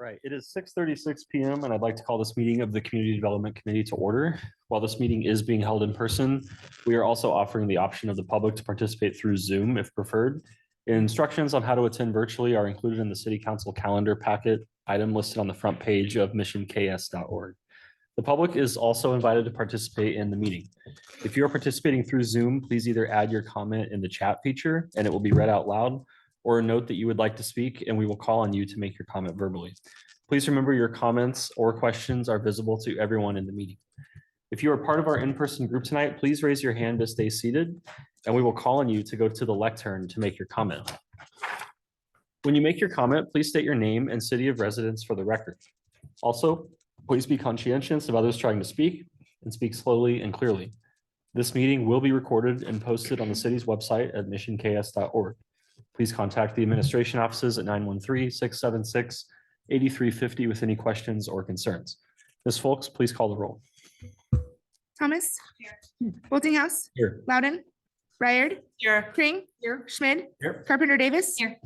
Right, it is 6:36 p.m. and I'd like to call this meeting of the Community Development Committee to order. While this meeting is being held in person, we are also offering the option of the public to participate through Zoom if preferred. Instructions on how to attend virtually are included in the City Council calendar packet item listed on the front page of missionks.org. The public is also invited to participate in the meeting. If you are participating through Zoom, please either add your comment in the chat feature and it will be read out loud, or note that you would like to speak and we will call on you to make your comment verbally. Please remember your comments or questions are visible to everyone in the meeting. If you are part of our in-person group tonight, please raise your hand to stay seated and we will call on you to go to the lectern to make your comment. When you make your comment, please state your name and city of residence for the record. Also, please be conscientious of others trying to speak and speak slowly and clearly. This meeting will be recorded and posted on the city's website at missionks.org. Please contact the administration offices at 913-676-8350 with any questions or concerns. Ms. Folks, please call the roll. Thomas. Here. Boltinghouse. Here. Loudon. Ryard. Here. Kring. Here. Schmid. Here. Carpenter Davis. Here.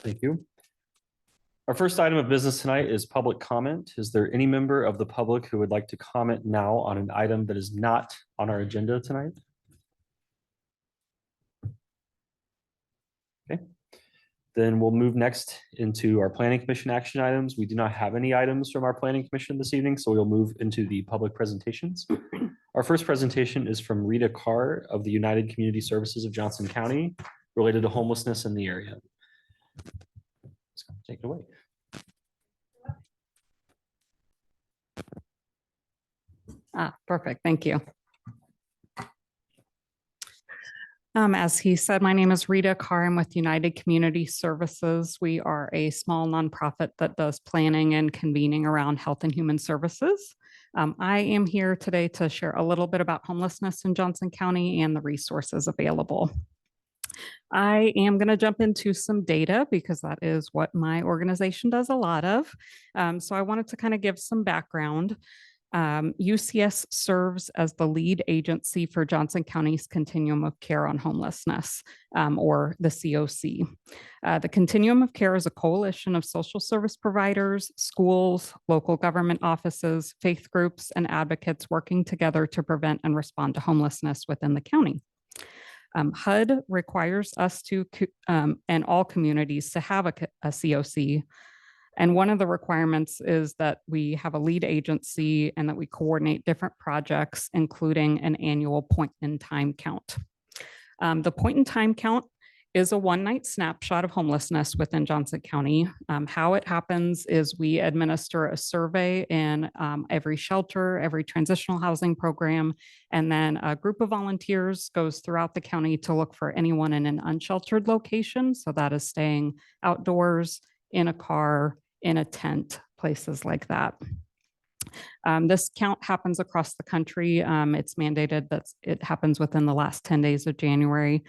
Thank you. Our first item of business tonight is public comment. Is there any member of the public who would like to comment now on an item that is not on our agenda tonight? Okay, then we'll move next into our Planning Commission action items. We do not have any items from our Planning Commission this evening, so we'll move into the public presentations. Our first presentation is from Rita Carr of the United Community Services of Johnson County related to homelessness in the area. Take it away. Perfect. Thank you. As he said, my name is Rita Carr. I'm with United Community Services. We are a small nonprofit that does planning and convening around health and human services. I am here today to share a little bit about homelessness in Johnson County and the resources available. I am going to jump into some data because that is what my organization does a lot of. So I wanted to kind of give some background. UCS serves as the lead agency for Johnson County's Continuum of Care on Homelessness, or the COC. The Continuum of Care is a coalition of social service providers, schools, local government offices, faith groups, and advocates working together to prevent and respond to homelessness within the county. HUD requires us to, and all communities to have a COC. And one of the requirements is that we have a lead agency and that we coordinate different projects, including an annual point-in-time count. The point-in-time count is a one-night snapshot of homelessness within Johnson County. How it happens is we administer a survey in every shelter, every transitional housing program, and then a group of volunteers goes throughout the county to look for anyone in an unsheltered location. So that is staying outdoors, in a car, in a tent, places like that. This count happens across the country. It's mandated that it happens within the last 10 days of January.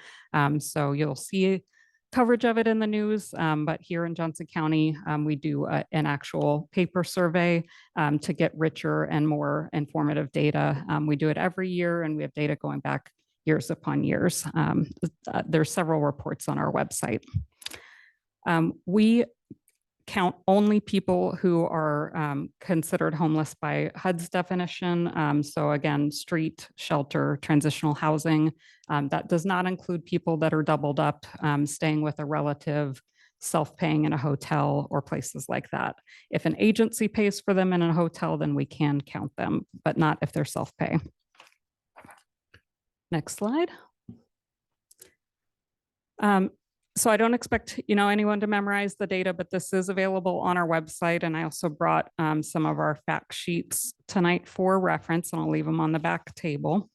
So you'll see coverage of it in the news, but here in Johnson County, we do an actual paper survey to get richer and more informative data. We do it every year and we have data going back years upon years. There's several reports on our website. We count only people who are considered homeless by HUD's definition. So again, street, shelter, transitional housing. That does not include people that are doubled up, staying with a relative, self-paying in a hotel or places like that. If an agency pays for them in a hotel, then we can count them, but not if they're self-pay. Next slide. So I don't expect anyone to memorize the data, but this is available on our website. And I also brought some of our fact sheets tonight for reference, and I'll leave them on the back table.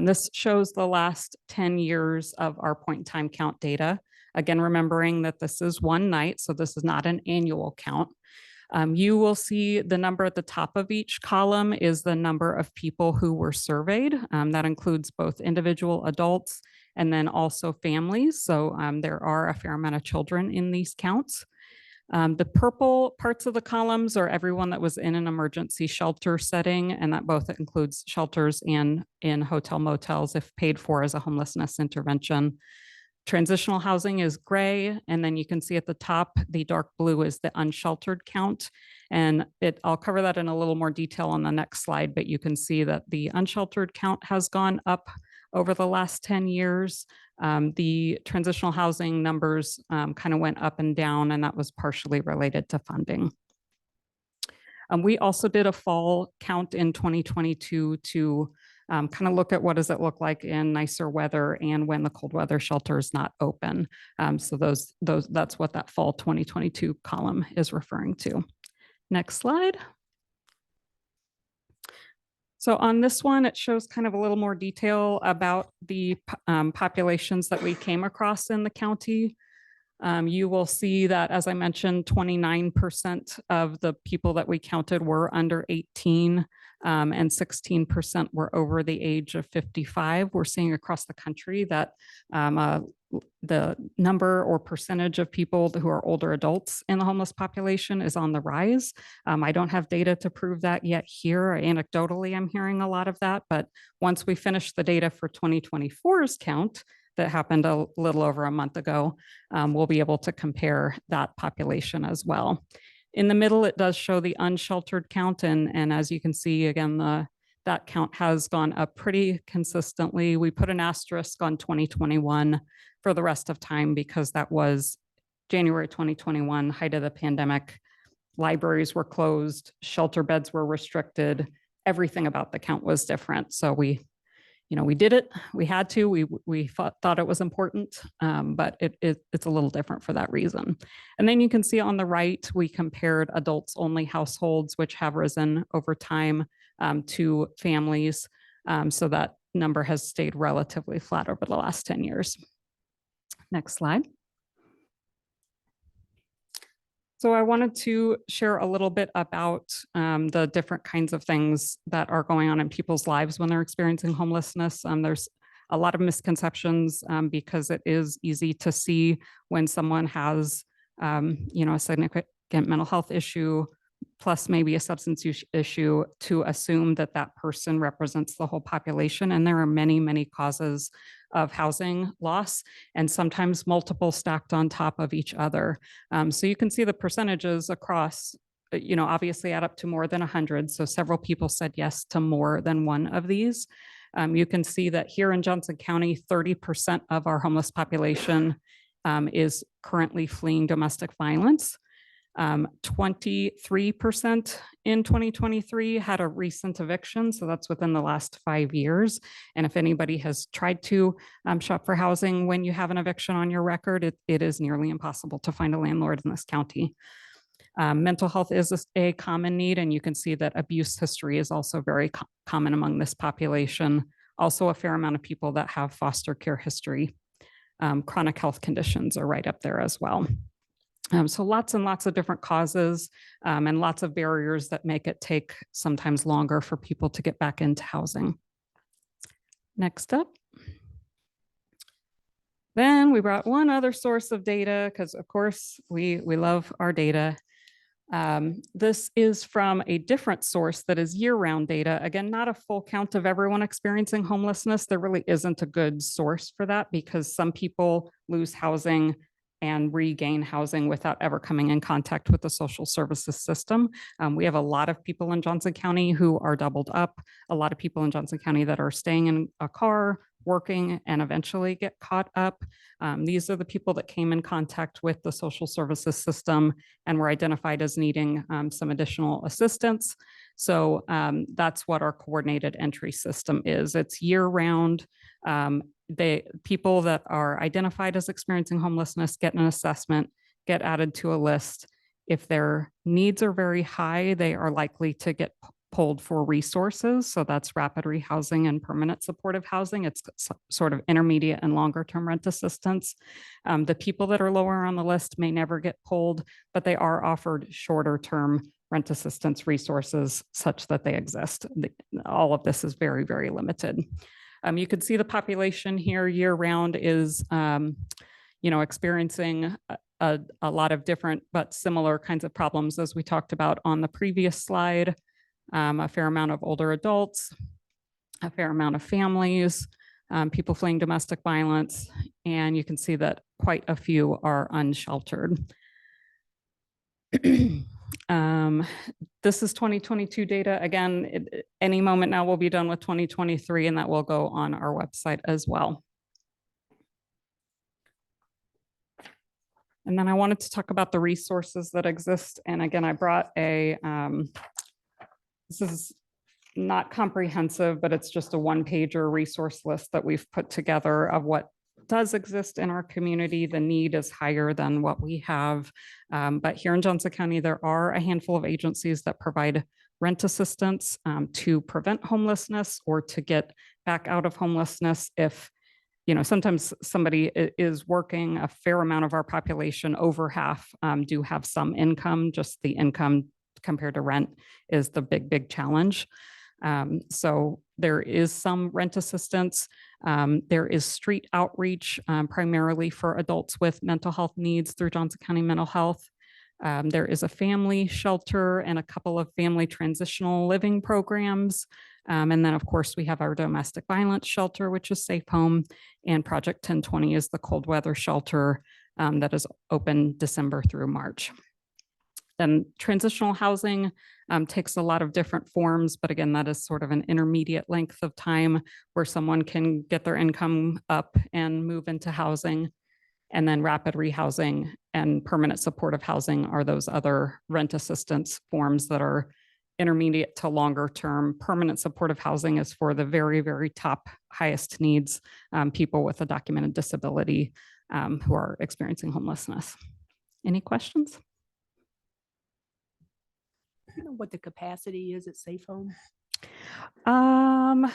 This shows the last 10 years of our point-in-time count data. Again, remembering that this is one night, so this is not an annual count. You will see the number at the top of each column is the number of people who were surveyed. That includes both individual adults and then also families. So there are a fair amount of children in these counts. The purple parts of the columns are everyone that was in an emergency shelter setting, and that both includes shelters and in hotel motels if paid for as a homelessness intervention. Transitional housing is gray, and then you can see at the top, the dark blue is the unsheltered count. And I'll cover that in a little more detail on the next slide, but you can see that the unsheltered count has gone up over the last 10 years. The transitional housing numbers kind of went up and down, and that was partially related to funding. We also did a fall count in 2022 to kind of look at what does it look like in nicer weather and when the cold weather shelter is not open. So that's what that fall 2022 column is referring to. Next slide. So on this one, it shows kind of a little more detail about the populations that we came across in the county. You will see that, as I mentioned, 29% of the people that we counted were under 18, and 16% were over the age of 55. We're seeing across the country that the number or percentage of people who are older adults in the homeless population is on the rise. I don't have data to prove that yet here. Anecdotally, I'm hearing a lot of that, but once we finish the data for 2024's count, that happened a little over a month ago, we'll be able to compare that population as well. In the middle, it does show the unsheltered count, and as you can see, again, that count has gone up pretty consistently. We put an asterisk on 2021 for the rest of time because that was January 2021, height of the pandemic. Libraries were closed, shelter beds were restricted, everything about the count was different. So we did it. We had to. We thought it was important, but it's a little different for that reason. And then you can see on the right, we compared adults-only households, which have risen over time, to families. So that number has stayed relatively flat over the last 10 years. Next slide. So I wanted to share a little bit about the different kinds of things that are going on in people's lives when they're experiencing homelessness. There's a lot of misconceptions because it is easy to see when someone has, a significant mental health issue, plus maybe a substance use issue, to assume that that person represents the whole population. And there are many, many causes of housing loss, and sometimes multiple stacked on top of each other. So you can see the percentages across, obviously add up to more than 100. So several people said yes to more than one of these. You can see that here in Johnson County, 30% of our homeless population is currently fleeing domestic violence. 23% in 2023 had a recent eviction. So that's within the last 5 years. And if anybody has tried to shop for housing when you have an eviction on your record, it is nearly impossible to find a landlord in this county. Mental health is a common need, and you can see that abuse history is also very common among this population. Also a fair amount of people that have foster care history. Chronic health conditions are right up there as well. So lots and lots of different causes and lots of barriers that make it take sometimes longer for people to get back into housing. Next up. Then we brought one other source of data because, of course, we love our data. This is from a different source that is year-round data. Again, not a full count of everyone experiencing homelessness. There really isn't a good source for that because some people lose housing and regain housing without ever coming in contact with the social services system. We have a lot of people in Johnson County who are doubled up, a lot of people in Johnson County that are staying in a car, working, and eventually get caught up. These are the people that came in contact with the social services system and were identified as needing some additional assistance. So that's what our coordinated entry system is. It's year-round. People that are identified as experiencing homelessness get an assessment, get added to a list. If their needs are very high, they are likely to get pulled for resources. So that's rapid rehousing and permanent supportive housing. It's sort of intermediate and longer term rent assistance. The people that are lower on the list may never get pulled, but they are offered shorter term rent assistance resources such that they exist. All of this is very, very limited. You can see the population here year round is, experiencing a lot of different but similar kinds of problems as we talked about on the previous slide. A fair amount of older adults, a fair amount of families, people fleeing domestic violence, and you can see that quite a few are unsheltered. This is 2022 data. Again, any moment now we'll be done with 2023, and that will go on our website as well. And then I wanted to talk about the resources that exist. And again, I brought a, this is not comprehensive, but it's just a one-pager resource list that we've put together of what does exist in our community. The need is higher than what we have. But here in Johnson County, there are a handful of agencies that provide rent assistance to prevent homelessness or to get back out of homelessness if, you know, sometimes somebody is working. A fair amount of our population, over half, do have some income. Just the income compared to rent is the big challenge. So there is some rent assistance. There is street outreach, primarily for adults with mental health needs through Johnson County Mental Health. There is a family shelter and a couple of family transitional living programs. And then, of course, we have our domestic violence shelter, which is Safe Home, and Project 1020 is the cold weather shelter that is open December through March. Then transitional housing takes a lot of different forms, but again, that is sort of an intermediate length of time where someone can get their income up and move into housing. And then rapid rehousing and permanent supportive housing are those other rent assistance forms that are intermediate to longer term. Permanent supportive housing is for the very top highest needs, people with a documented disability who are experiencing homelessness. Any questions? You know what the capacity is at Safe Home? I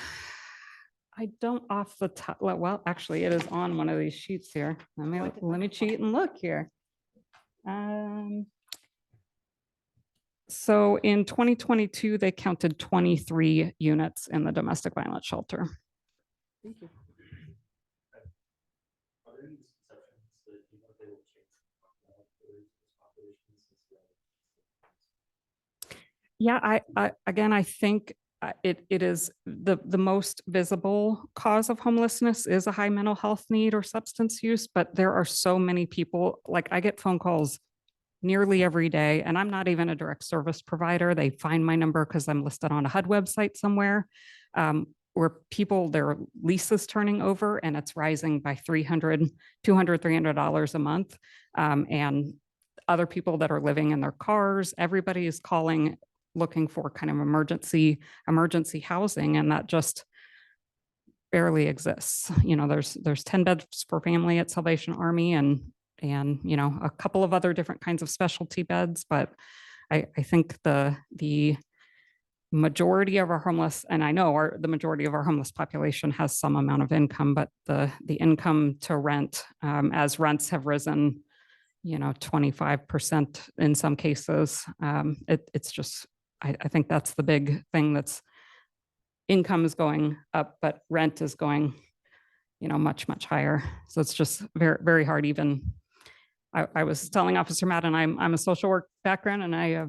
don't off the top. Well, actually, it is on one of these sheets here. Let me cheat and look here. So in 2022, they counted 23 units in the domestic violence shelter. Thank you. Yeah, again, I think it is the most visible cause of homelessness is a high mental health need or substance use, but there are so many people, like I get phone calls nearly every day, and I'm not even a direct service provider. They find my number because I'm listed on a HUD website somewhere, where people, their lease is turning over and it's rising by $300, $300 a month. And other people that are living in their cars, everybody is calling, looking for kind of emergency housing, and that just barely exists. You know, there's 10 beds for family at Salvation Army and you know, a couple of other different kinds of specialty beds, but I think the majority of our homeless, and I know the majority of our homeless population has some amount of income, but the income to rent, as rents have risen, you know, 25% in some cases, it's just, I think that's the big thing. That's income is going up, but rent is going, you know, much higher. So it's just very hard. Even I was telling Officer Madden, I'm a social work background, and I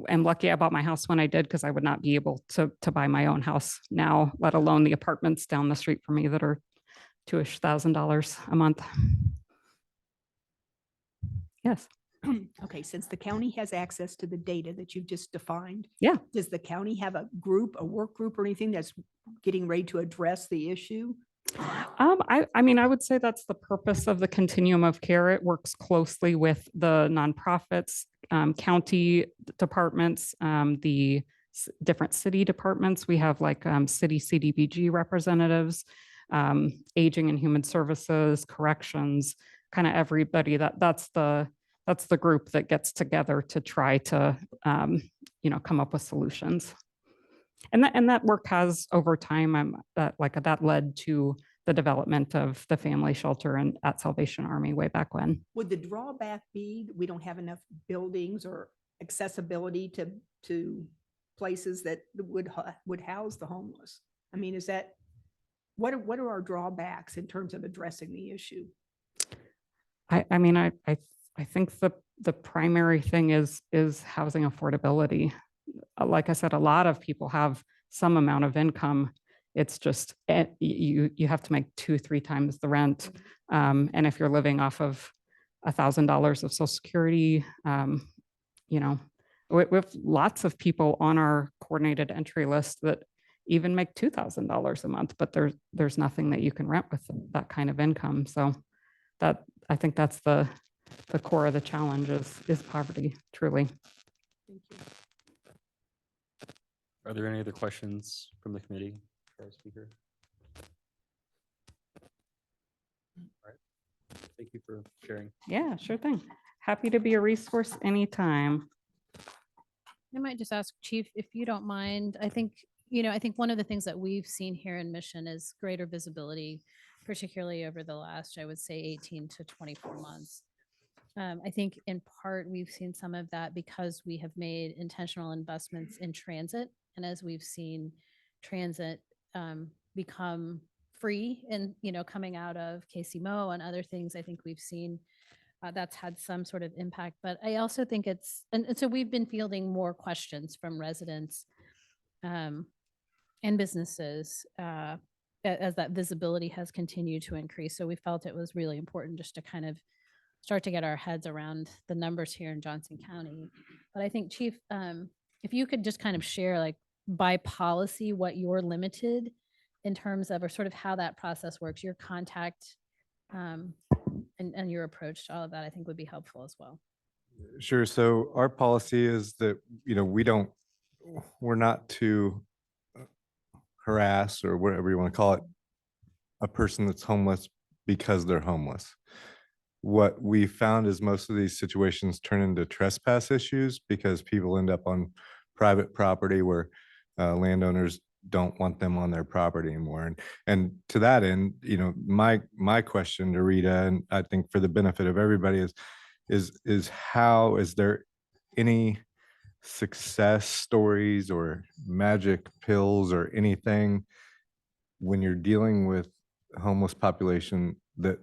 am lucky I bought my house when I did, because I would not be able to buy my own house now, let alone the apartments down the street from me that are $2,000 a month. Yes. Okay, since the county has access to the data that you've just defined. Yeah. Does the county have a group, a work group or anything that's getting ready to address the issue? I mean, I would say that's the purpose of the continuum of care. It works closely with the nonprofits, county departments, the different city departments. We have like city CDBG representatives, aging and human services, corrections, kind of everybody. That's the group that gets together to try to, you know, come up with solutions. And that work has over time, that led to the development of the family shelter and at Salvation Army way back when. Would the drawback be that we don't have enough buildings or accessibility to places that would house the homeless? I mean, is that, what are our drawbacks in terms of addressing the issue? I mean, I think the primary thing is housing affordability. Like I said, a lot of people have some amount of income, it's just, you have to make 2-3 times the rent. And if you're living off of $1,000 of Social Security, you know, we have lots of people on our coordinated entry list that even make $2,000 a month, but there's nothing that you can rent with that kind of income. So that, I think that's the core of the challenge is poverty, truly. Thank you. Are there any other questions from the committee for our speaker? All right. Thank you for sharing. Yeah, sure thing. Happy to be a resource anytime. I might just ask Chief, if you don't mind, I think one of the things that we've seen here in Mission is greater visibility, particularly over the last, I would say 18 to 24 months. I think in part, we've seen some of that because we have made intentional investments in transit. And as we've seen transit become free and, coming out of KCMO and other things, I think we've seen that's had some sort of impact. But I also think and so we've been fielding more questions from residents and businesses as that visibility has continued to increase. So we felt it was really important just to kind of start to get our heads around the numbers here in Johnson County. But I think, Chief, if you could just kind of share, like, by policy, what you're limited in terms of, or sort of how that process works, your contact and your approach to all of that, I think would be helpful as well. Sure. So our policy is that, we're not to harass, or whatever you want to call it, a person that's homeless because they're homeless. What we found is most of these situations turn into trespass issues because people end up on private property where landowners don't want them on their property anymore. And to that end, my question to Rita, and I think for the benefit of everybody, is how is there any success stories or magic pills or anything when you're dealing with a homeless population that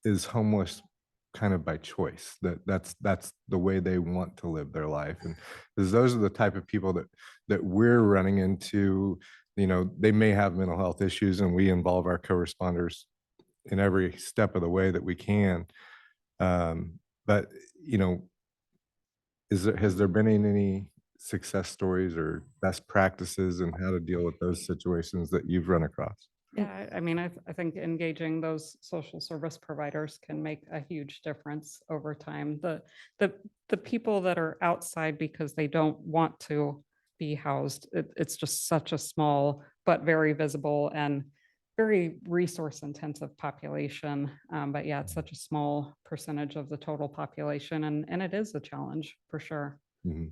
is homeless kind of by choice, that's the way they want to live their life? And those are the type of people that we're running into. They may have mental health issues, and we involve our co-responders in every step of the way that we can. But has there been any success stories or best practices in how to deal with those situations that you've run across? Yeah, I mean, I think engaging those social service providers can make a huge difference over time. The people that are outside because they don't want to be housed, it's just such a small but very visible and very resource intensive population. But yeah, it's such a small percentage of the total population, and it is a challenge for sure. Mm-hmm.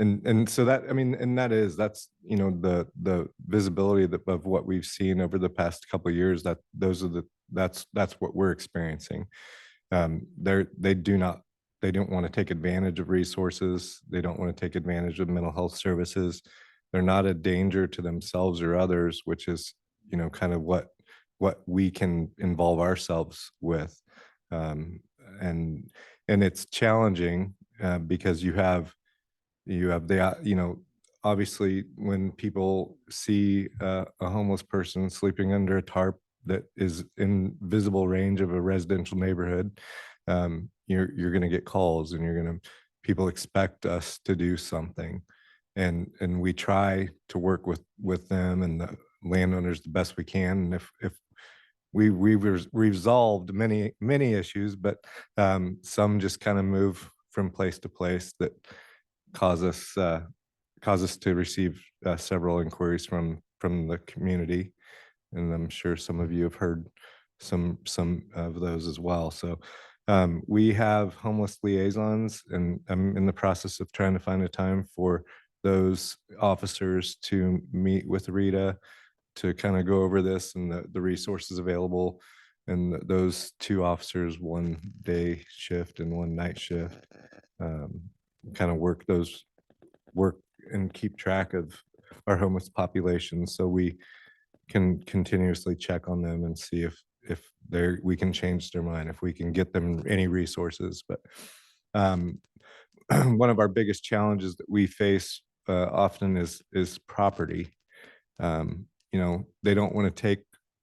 And so that, I mean, and that's the visibility of what we've seen over the past couple of years, that's what we're experiencing. They don't want to take advantage of resources. They don't want to take advantage of mental health services. They're not a danger to themselves or others, which is, kind of what we can involve ourselves with. And it's challenging because you have obviously when people see a homeless person sleeping under a tarp that is in visible range of a residential neighborhood, you're going to get calls, and people expect us to do something, and we try to work with them and the landowners the best we can. And if we've resolved many issues, but some just kind of move from place to place that cause us to receive several inquiries from the community, and I'm sure some of you have heard some of those as well. So we have homeless liaisons, and I'm in the process of trying to find a time for those officers to meet with Rita to kind of go over this and the resources available. And those two officers, one day shift and one night shift, kind of work and keep track of our homeless population, so we can continuously check on them and see if we can change their mind, if we can get them any resources. But one of our biggest challenges that we face often is property. You know, they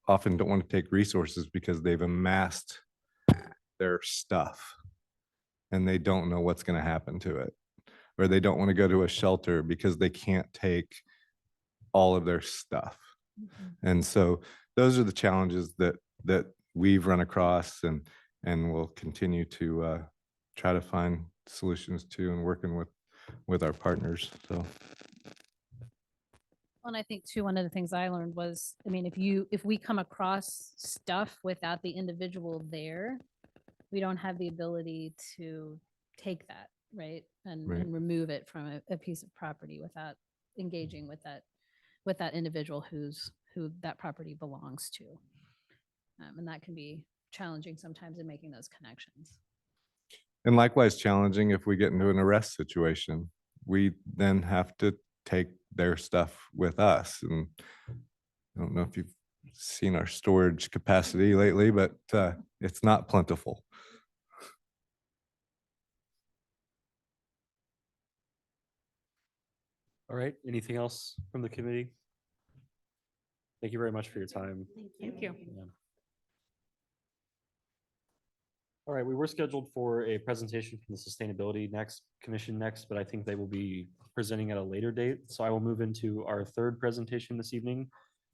often don't want to take resources because they've amassed their stuff and they don't know what's going to happen to it, or they don't want to go to a shelter because they can't take all of their stuff. And so those are the challenges that we've run across and will continue to try to find solutions to, and working with our partners. So. And I think too, one of the things I learned was, I mean, if we come across stuff without the individual there, we don't have the ability to take that, right? And remove it from a piece of property without engaging with that individual who that property belongs to. And that can be challenging sometimes in making those connections. And likewise challenging if we get into an arrest situation. We then have to take their stuff with us. And I don't know if you've seen our storage capacity lately, but it's not plentiful. All right, anything else from the committee? Thank you very much for your time. Thank you. Yeah. All right, we were scheduled for a presentation from the Sustainability Commission next, but I think they will be presenting at a later date. So I will move into our third presentation this evening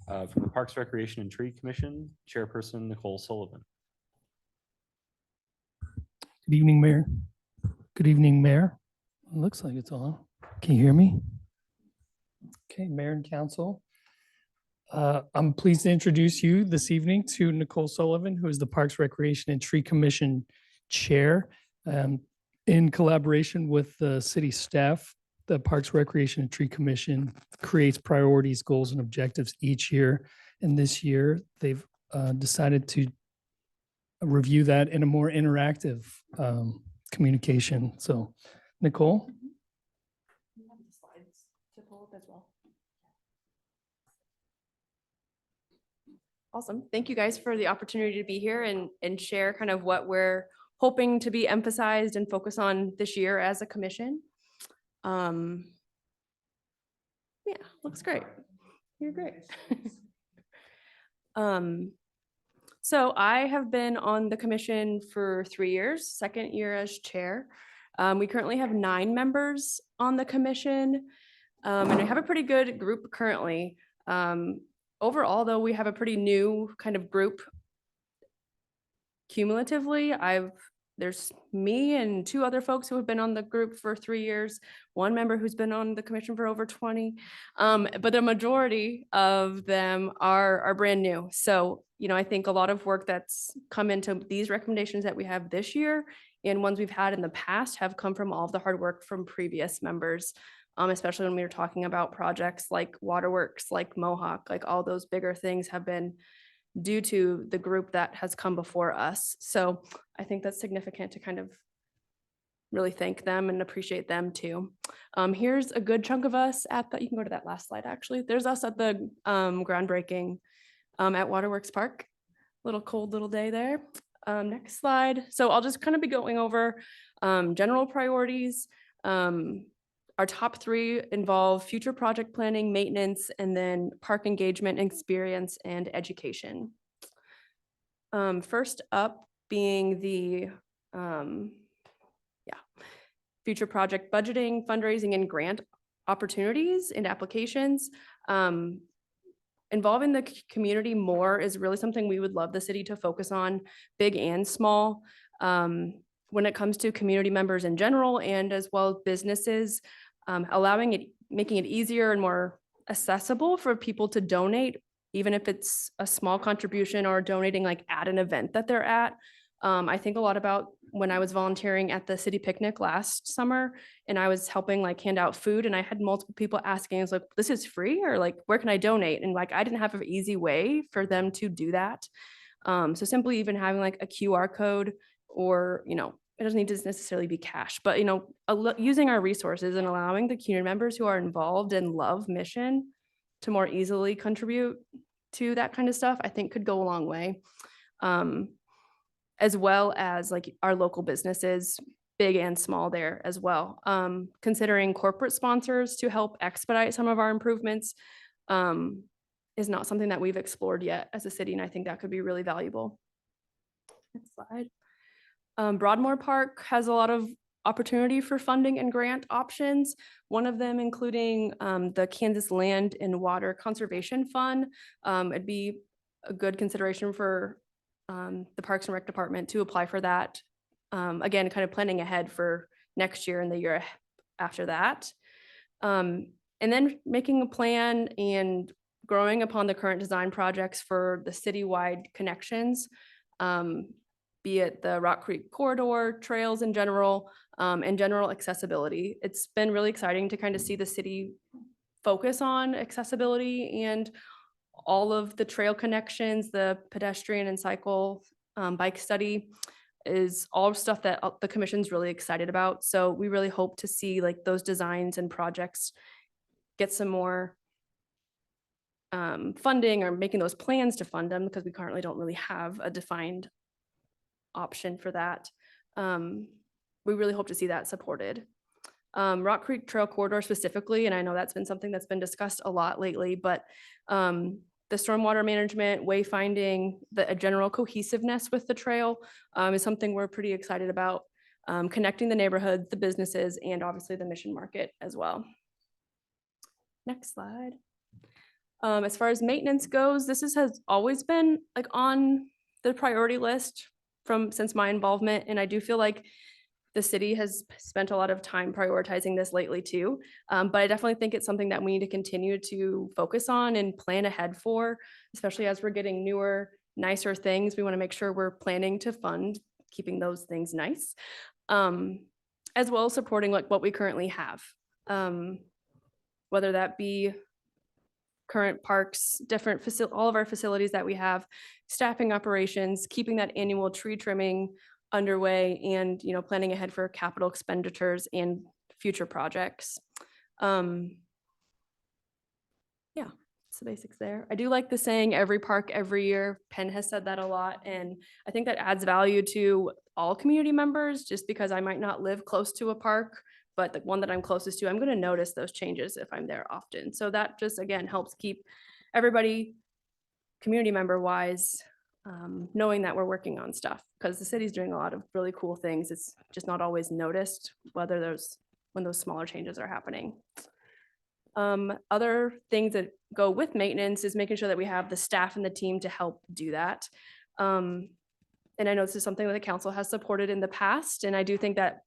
from the Parks, Recreation, and Tree Commission, Chairperson Nicole Sullivan. Good evening, Mayor. Good evening, Mayor. It looks like it's on. Can you hear me? Okay, Mayor and Council. I'm pleased to introduce you this evening to Nicole Sullivan, who is the Parks, Recreation, and Tree Commission Chair. In collaboration with the city staff, the Parks, Recreation, and Tree Commission creates priorities, goals, and objectives each year. And this year, they've decided to review that in a more interactive communication. So, Nicole? You have the slides to pull up as well. Awesome. Thank you guys for the opportunity to be here and share kind of what we're hoping to be emphasized and focus on this year as a commission. Yeah, looks great. You're great. So I have been on the commission for 3 years, second year as chair. We currently have 9 members on the commission, and we have a pretty good group currently. Overall, though, we have a pretty new kind of group. Cumulatively, there's me and 2 other folks who have been on the group for 3 years, 1 member who's been on the commission for over 20. But the majority of them are brand new. So, you know, I think a lot of work that's come into these recommendations that we have this year and ones we've had in the past have come from all of the hard work from previous members. Especially when we were talking about projects like Waterworks, like Mohawk, like all those bigger things have been due to the group that has come before us. So I think that's significant to kind of really thank them and appreciate them too. Here's a good chunk of us you can go to that last slide actually. There's us at the groundbreaking at Waterworks Park. Little cold little day there. Next slide. So I'll just kind of be going over general priorities. Our top 3 involve future project planning, maintenance, and then park engagement, experience, and education. First up being the future project budgeting, fundraising, and grant opportunities and applications. Involving the community more is really something we would love the city to focus on, big and small. When it comes to community members in general and as well as businesses, making it easier and more accessible for people to donate, even if it's a small contribution or donating like at an event that they're at. I think a lot about when I was volunteering at the city picnic last summer and I was helping like hand out food and I had multiple people asking, I was like, this is free or like, where can I donate? And like, I didn't have an easy way for them to do that. So simply even having like a QR code or, you know, it doesn't need to necessarily be cash, but, you know, using our resources and allowing the community members who are involved and love mission to more easily contribute to that kind of stuff, I think could go a long way. As well as like our local businesses, big and small there as well. Considering corporate sponsors to help expedite some of our improvements. is not something that we've explored yet as a city, and I think that could be really valuable. Next slide. Broadmoor Park has a lot of opportunity for funding and grant options. One of them including the Kansas Land and Water Conservation Fund. It'd be a good consideration for the Parks and Rec Department to apply for that. Again, kind of planning ahead for next year and the year after that. And then making a plan and growing upon the current design projects for the citywide connections, be it the Rock Creek corridor, trails in general, and general accessibility. It's been really exciting to kind of see the city focus on accessibility and all of the trail connections, the pedestrian and cycle bike study is all stuff that the commission's really excited about. So we really hope to see like those designs and projects get some more funding or making those plans to fund them, because we currently don't really have a defined option for that. We really hope to see that supported. Rock Creek Trail Corridor specifically, and I know that's been something that's been discussed a lot lately, but the stormwater management, wayfinding, a general cohesiveness with the trail is something we're pretty excited about, connecting the neighborhoods, the businesses, and obviously the Mission Market as well. Next slide. As far as maintenance goes, this has always been like on the priority list since my involvement, and I do feel like the city has spent a lot of time prioritizing this lately too. But I definitely think it's something that we need to continue to focus on and plan ahead for, especially as we're getting newer, nicer things. We want to make sure we're planning to fund keeping those things nice, as well as supporting like what we currently have, whether that be current parks, all of our facilities that we have, staffing operations, keeping that annual tree trimming underway, and planning ahead for capital expenditures and future projects. Yeah, it's the basics there. I do like the saying every park every year. Penn has said that a lot, and I think that adds value to all community members, just because I might not live close to a park, but the one that I'm closest to, I'm going to notice those changes if I'm there often. So that just, again, helps keep everybody community member wise, knowing that we're working on stuff, because the city's doing a lot of really cool things. It's just not always noticed when those smaller changes are happening. Other things that go with maintenance is making sure that we have the staff and the team to help do that. And I know this is something that the council has supported in the past, and I do think that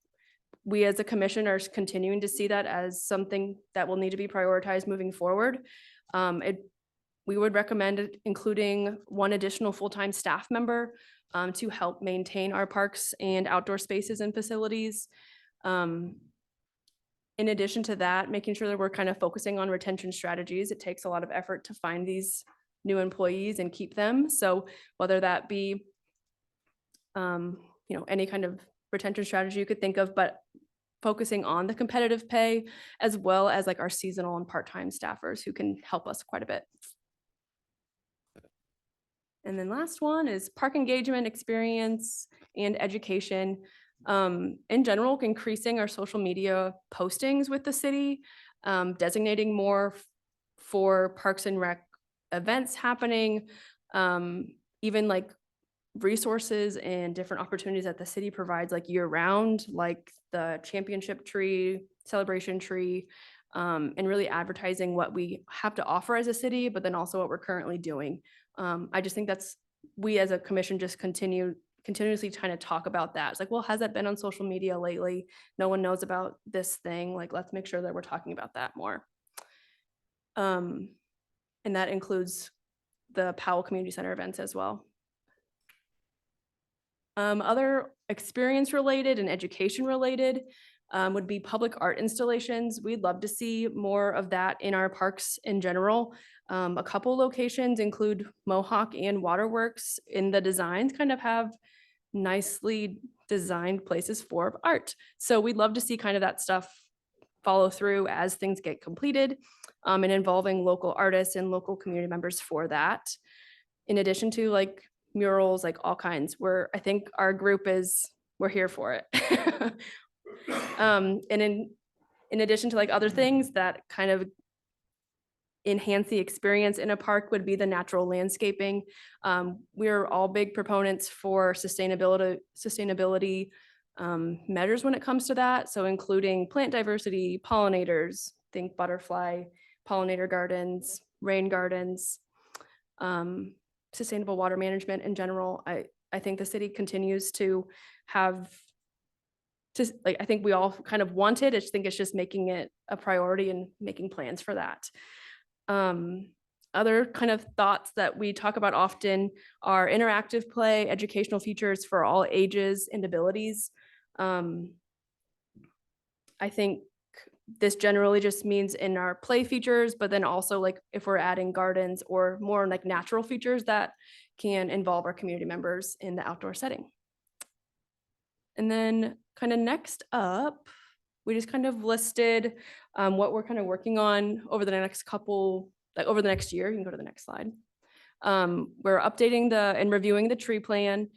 we as a commission are continuing to see that as something that will need to be prioritized moving forward. We would recommend including one additional full-time staff member to help maintain our parks and outdoor spaces and facilities. In addition to that, making sure that we're kind of focusing on retention strategies. It takes a lot of effort to find these new employees and keep them. So whether that be, any kind of retention strategy you could think of, but focusing on the competitive pay, as well as like our seasonal and part-time staffers who can help us quite a bit. And then last one is park engagement, experience, and education. In general, increasing our social media postings with the city, designating more for Parks and Rec events happening, even like resources and different opportunities that the city provides like year round, like the championship tree, celebration tree, and really advertising what we have to offer as a city, but then also what we're currently doing. I just think we as a commission just continuously trying to talk about that. It's like, well, has that been on social media lately? No one knows about this thing. Like, let's make sure that we're talking about that more. And that includes the Powell Community Center events as well. Other experience related and education related would be public art installations. We'd love to see more of that in our parks in general. A couple locations include Mohawk and Waterworks in the designs kind of have nicely designed places for art. So we'd love to see kind of that stuff follow through as things get completed, and involving local artists and local community members for that. In addition to like murals, like all kinds, I think our group we're here for it. And in addition to like other things that kind of enhance the experience in a park would be the natural landscaping. We're all big proponents for sustainability measures when it comes to that. So including plant diversity, pollinators, think butterfly, pollinator gardens, rain gardens, sustainable water management in general. I think the city continues to have I think we all kind of want it. I just think it's just making it a priority and making plans for that. Other kind of thoughts that we talk about often are interactive play, educational features for all ages and abilities. I think this generally just means in our play features, but then also like if we're adding gardens or more like natural features that can involve our community members in the outdoor setting. And then kind of next up, we just kind of listed what we're kind of working on over the next couple, like over the next year. You can go to the next slide. We're updating and reviewing the tree plan.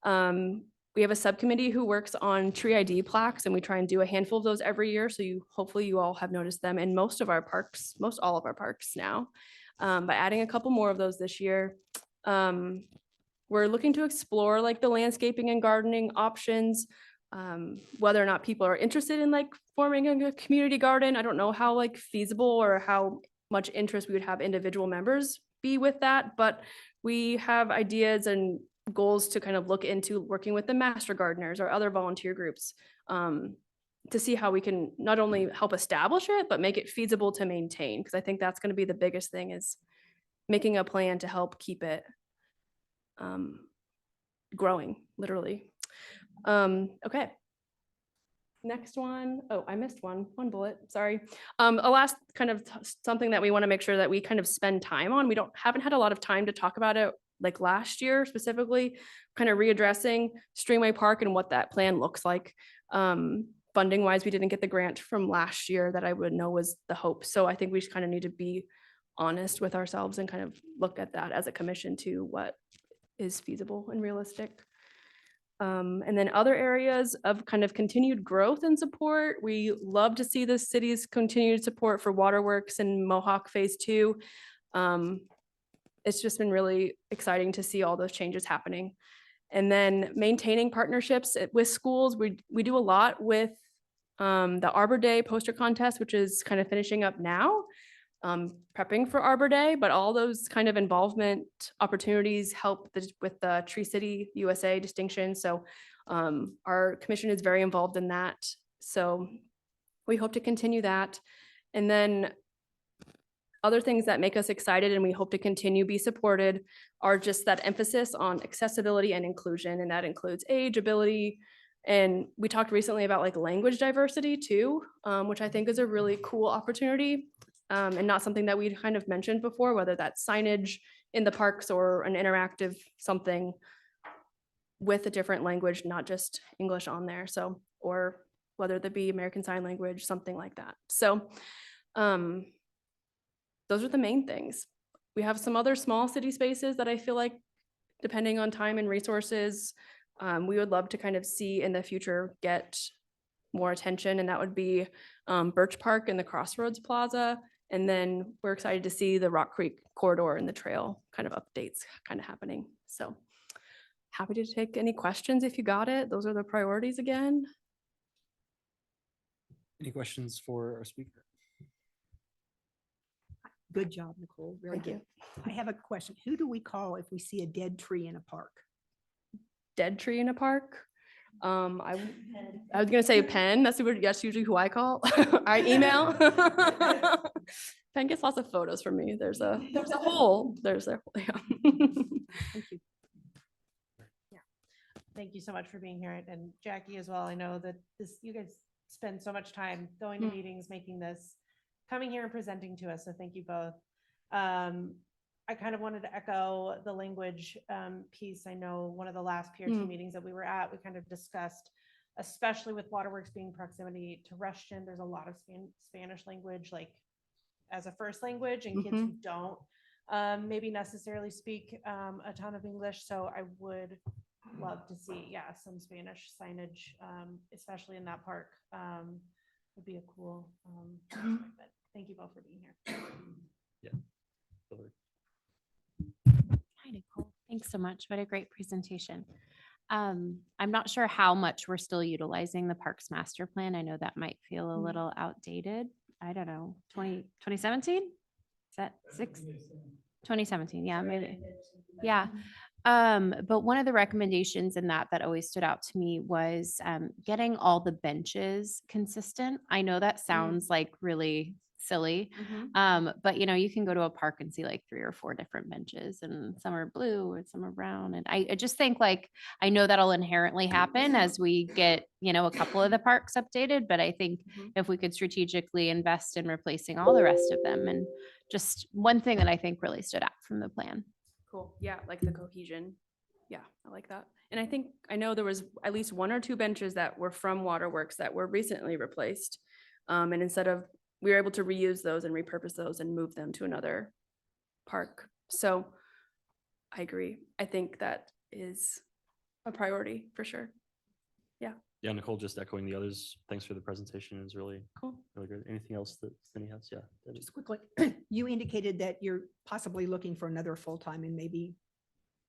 We have a subcommittee who works on tree ID plaques, and we try and do a handful of those every year. So hopefully you all have noticed them in most all of our parks now. By adding a couple more of those this year. We're looking to explore like the landscaping and gardening options, whether or not people are interested in like forming a community garden. I don't know how like feasible or how much interest we would have individual members be with that, but we have ideas and goals to kind of look into working with the master gardeners or other volunteer groups to see how we can not only help establish it, but make it feasible to maintain. Because I think that's going to be the biggest thing, is making a plan to help keep it growing, literally. Okay. Next one. Oh, I missed one bullet, sorry. A last kind of something that we want to make sure that we kind of spend time on. We haven't had a lot of time to talk about it like last year specifically, kind of readdressing Streamway Park and what that plan looks like. Funding wise, we didn't get the grant from last year that I would know was the hope. So I think we just kind of need to be honest with ourselves and kind of look at that as a commission to what is feasible and realistic. And then other areas of kind of continued growth and support. We love to see the city's continued support for Waterworks and Mohawk Phase 2. It's just been really exciting to see all those changes happening. And then maintaining partnerships with schools. We do a lot with the Arbor Day poster contest, which is kind of finishing up now. Prepping for Arbor Day, but all those kind of involvement opportunities help with the Tree City USA distinction. So our commission is very involved in that. So we hope to continue that. And then other things that make us excited and we hope to continue be supported are just that emphasis on accessibility and inclusion. And that includes age, ability. And we talked recently about like language diversity too, which I think is a really cool opportunity. And not something that we'd kind of mentioned before, whether that's signage in the parks or an interactive something with a different language, not just English on there. So, or whether that be American Sign Language, something like that. So those are the main things. We have some other small city spaces that I feel like, depending on time and resources, we would love to kind of see in the future get more attention. And that would be Birch Park and the Crossroads Plaza. And then we're excited to see the Rock Creek corridor and the trail kind of updates kind of happening. So happy to take any questions if you got it. Those are the priorities again. Any questions for our speaker? Good job, Nicole. Very Thank good. I have a question. Who do we call if we see a dead tree in a park? Dead tree in a park. I was gonna say Penn. That's usually who I call. I email. Penn gets lots of photos from me. There's a hole. There's a hole. Yeah. Thank you. Thank you so much for being here, and Jackie as well. I know that you guys spend so much time going to meetings, making this, coming here and presenting to us. So thank you both. I kind of wanted to echo the language piece. I know one of the last PRT meetings that we were at, we kind of discussed, especially with Waterworks being proximity to Rushton, there's a lot of Spanish language, like as a first language, and kids who don't maybe necessarily speak a ton of English. So I would love to see, some Spanish signage, especially in that park. Would be a cool, but thank you both for being here. Hi, Nicole. Thanks so much. What a great presentation. I'm not sure how much we're still utilizing the Parks Master Plan. I know that might feel a little outdated. I don't know, 2017? Is that 2017, yeah, maybe. Yeah. But one of the recommendations in that always stood out to me was getting all the benches consistent. I know that sounds like really silly, but you can go to a park and see like 3 or 4 different benches, and some are blue and some are brown. And I just think like, I know that'll inherently happen as we get, a couple of the parks updated, but I think if we could strategically invest in replacing all the rest of them. And just one thing that I think really stood out from the plan. Cool. Yeah, like the cohesion. Yeah, I like that. And I know there was at least 1 or 2 benches that were from Waterworks that were recently replaced. And instead of, we were able to reuse those and repurpose those and move them to another park. So I agree. I think that is a priority for sure. Yeah, Nicole, just echoing the others. Thanks for the presentation. It was really, Cool. really good. Anything else that Cindy has? Yeah. Debbie? Just quickly, you indicated that you're possibly looking for another full-time and maybe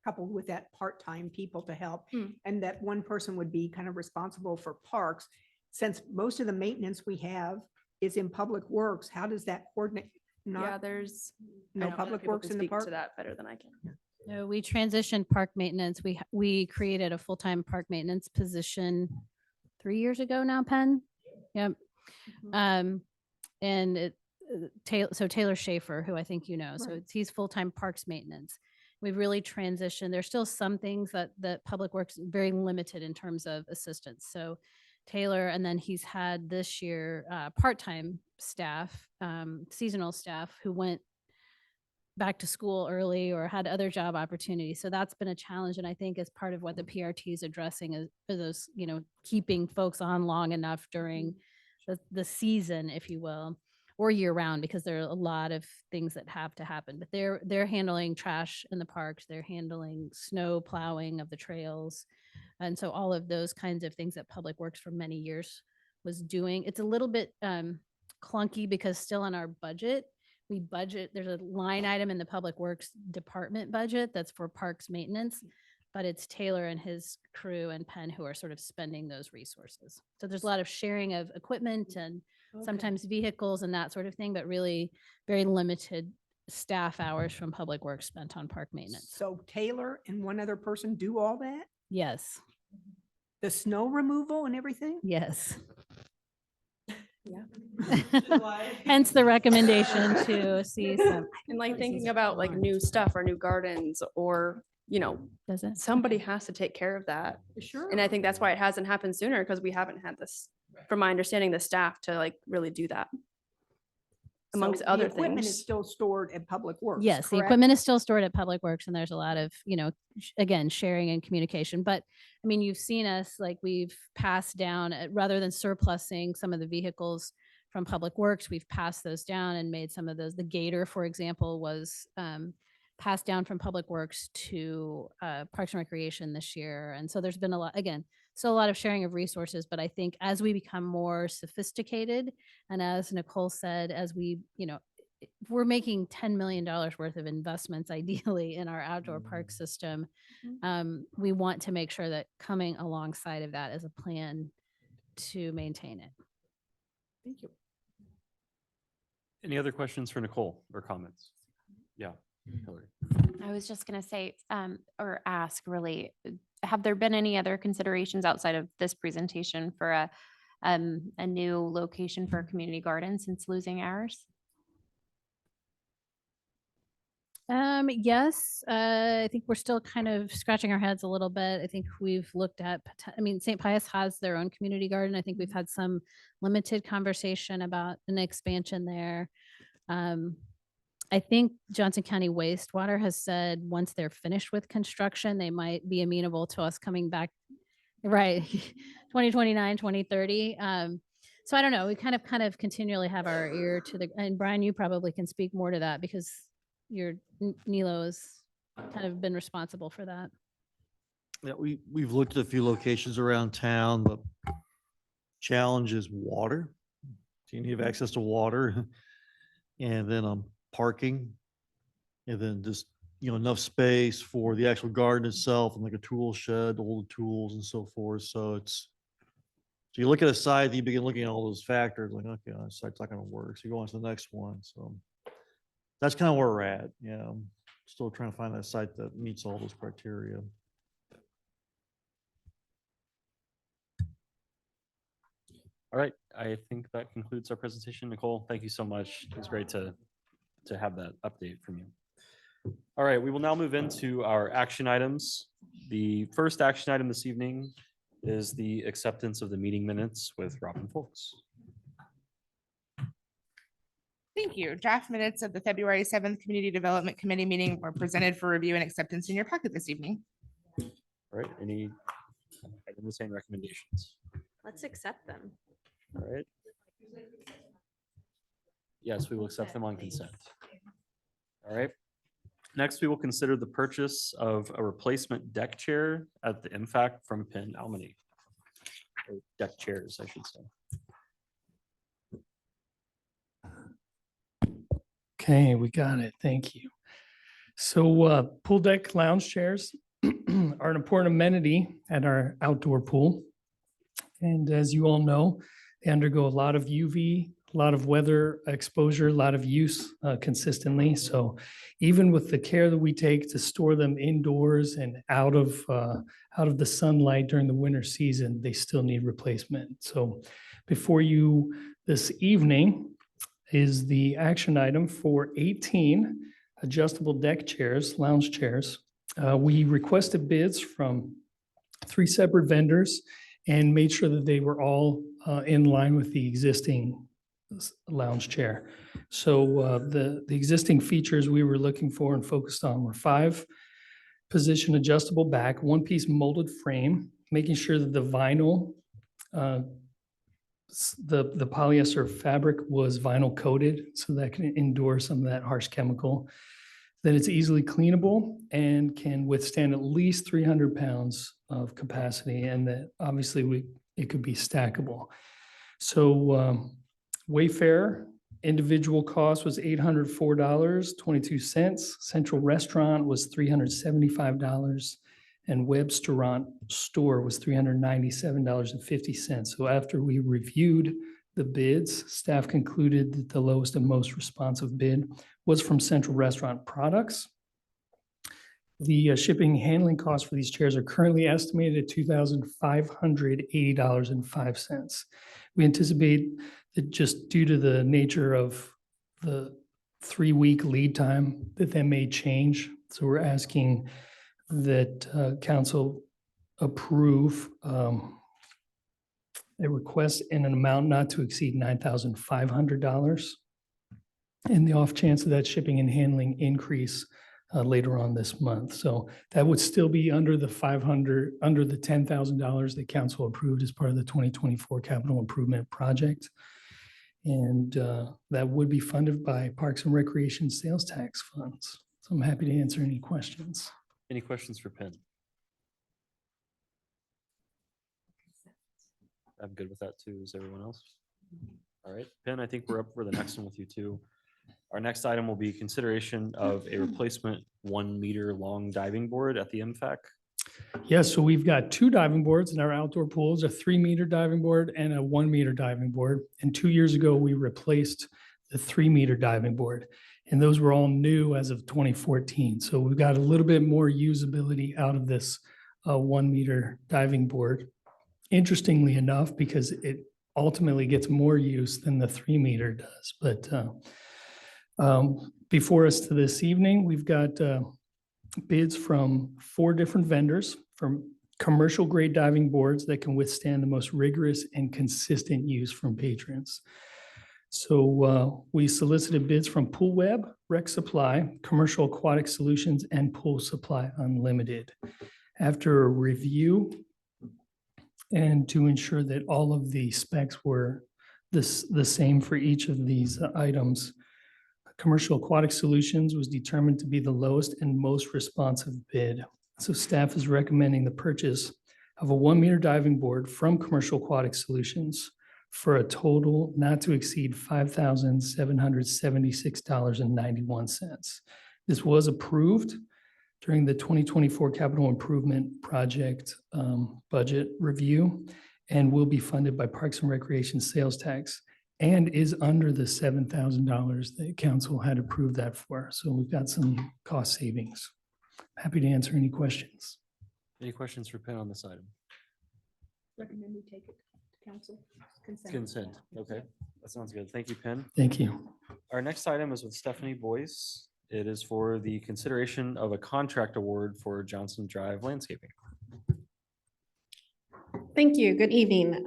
coupled with that part-time people to help. And that one person would be kind of responsible for parks. Since most of the maintenance we have is in public works, how does that coordinate? Yeah, there's No I know other public people works can in the speak park? to that better than I can. No, we transitioned park maintenance. We created a full-time park maintenance position 3 years ago now, Penn. Yep. And Taylor Schaefer, who I think so he's full-time parks maintenance. We've really transitioned. There's still some things that Public Works very limited in terms of assistance. So Taylor, and then he's had this year part-time staff, seasonal staff who went back to school early or had other job opportunities. So that's been a challenge. And I think as part of what the PRT is addressing is those, keeping folks on long enough during the season, if you will, or year round, because there are a lot of things that have to happen. But they're handling trash in the parks. They're handling snow plowing of the trails. And so all of those kinds of things that Public Works for many years was doing. It's a little bit clunky because still in our budget, there's a line item in the Public Works department budget that's for parks maintenance, but it's Taylor and his crew and Penn who are sort of spending those resources. So there's a lot of sharing of equipment and sometimes vehicles and that sort of thing, but really very limited staff hours from Public Works spent on park maintenance. So Taylor and one other person do all that? Yes. The snow removal and everything? Yes. Yeah. Hence the recommendation to see some. And like thinking about like new stuff or new gardens or, Does it? somebody has to take care of that. Sure. And I think that's why it hasn't happened sooner, because we haven't had this, from my understanding, the staff to like really do that. Amongst So other the equipment is things. still stored at Public Works. Yes, the correct? equipment is still stored at Public Works and there's a lot of, again, sharing and communication. But I mean, you've seen us, like we've passed down, rather than surplusing some of the vehicles from Public Works, we've passed those down and made some of those. The Gator, for example, was passed down from Public Works to Parks and Recreation this year. And so there's been a lot, again, still a lot of sharing of resources. But I think as we become more sophisticated, and as Nicole said, as we, if we're making $10 million worth of investments, ideally in our outdoor park system, we want to make sure that coming alongside of that is a plan to maintain it. Thank you. Any other questions for Nicole or comments? Yeah. Hillary. I was just going to say, or ask really, have there been any other considerations outside of this presentation for a new location for a community garden since losing ours? Yes, I think we're still kind of scratching our heads a little bit. I think we've looked at, St. Pius has their own community garden. I think we've had some limited conversation about an expansion there. I think Johnson County Wastewater has said once they're finished with construction, they might be amenable to us coming back, right, 2029, 2030. So I don't know, we kind of continually have our ear to the, and Brian, you probably can speak more to that because Nilo has kind of been responsible for that. Yeah, we've looked at a few locations around town. The challenge is water. Do you have access to water? And then parking. And then just, enough space for the actual garden itself and like a tool shed, all the tools and so forth. So you look at a site, you begin looking at all those factors, like, okay, this site's not gonna work. So you go on to the next one. So that's kind of where we're at. Still trying to find that site that meets all those criteria. All right, I think that concludes our presentation. Nicole, thank you so much. It was great to have that update from you. All right, we will now move into our action items. The first action item this evening is the acceptance of the meeting minutes with Robin Folks. Thank you. Draft minutes of the February 7th Community Development Committee meeting were presented for review and acceptance in your packet this evening. All right, any items and recommendations? Let's accept them. All right. Yes, we will accept them on consent. All right. Next, we will consider the purchase of a replacement deck chair at the MFAC from Penn Almany. Or deck chairs, I should say. Okay, we got it. Thank you. So pool deck lounge chairs are an important amenity at our outdoor pool. And as you all know, they undergo a lot of UV, a lot of weather exposure, a lot of use consistently. So even with the care that we take to store them indoors and out of the sunlight during the winter season, they still need replacement. So before you this evening is the action item for 18 adjustable deck chairs, lounge chairs. We requested bids from 3 separate vendors and made sure that they were all in line with the existing lounge chair. So the existing features we were looking for and focused on were 5-position adjustable back, 1-piece molded frame, making sure that the vinyl, the polyester fabric was vinyl coated so that can endure some of that harsh chemical, that it's easily cleanable and can withstand at least 300 pounds of capacity, and that obviously it could be stackable. So Wayfair individual cost was $804.22. Central Restaurant was $375, and Webstaurant Store was $397.50. So after we reviewed the bids, staff concluded that the lowest and most responsive bid was from Central Restaurant Products. The shipping and handling costs for these chairs are currently estimated at $2,580.05. We anticipate that just due to the nature of the 3-week lead time that may change. So we're asking that council approve a request in an amount not to exceed $9,500. In the off chance of that shipping and handling increase later on this month. So that would still be under the $10,000 that council approved as part of the 2024 capital improvement project. And that would be funded by Parks and Recreation sales tax funds. So I'm happy to answer any questions. Any questions for Penn? I'm good with that too. Is everyone else? All right, Penn, I think we're up for the next one with you too. Our next item will be consideration of a replacement 1-meter long diving board at the MFAC. Yes, so we've got 2 diving boards in our outdoor pools, a 3-meter diving board and a 1-meter diving board. And 2 years ago, we replaced the 3-meter diving board. And those were all new as of 2014. So we've got a little bit more usability out of this 1-meter diving board. Interestingly enough, because it ultimately gets more use than the 3-meter does. But before us to this evening, we've got bids from 4 different vendors for commercial grade diving boards that can withstand the most rigorous and consistent use from patrons. So we solicited bids from Pool Web, Rec Supply, Commercial Aquatic Solutions, and Pool Supply Unlimited. After a review and to ensure that all of the specs were the same for each of these items, Commercial Aquatic Solutions was determined to be the lowest and most responsive bid. So staff is recommending the purchase of a 1-meter diving board from Commercial Aquatic Solutions for a total not to exceed $5,776.91. This was approved during the 2024 Capital Improvement Project budget review and will be funded by Parks and Recreation sales tax and is under the $7,000 that council had approved that for. So we've got some cost savings. Happy to answer any questions. Any questions for Penn on this item? Recommend we take it to council. Consent. Okay, that sounds good. Thank you, Penn. Thank you. Our next item is with Stephanie Boyce. It is for the consideration of a contract award for Johnson Drive landscaping. Thank you. Good evening.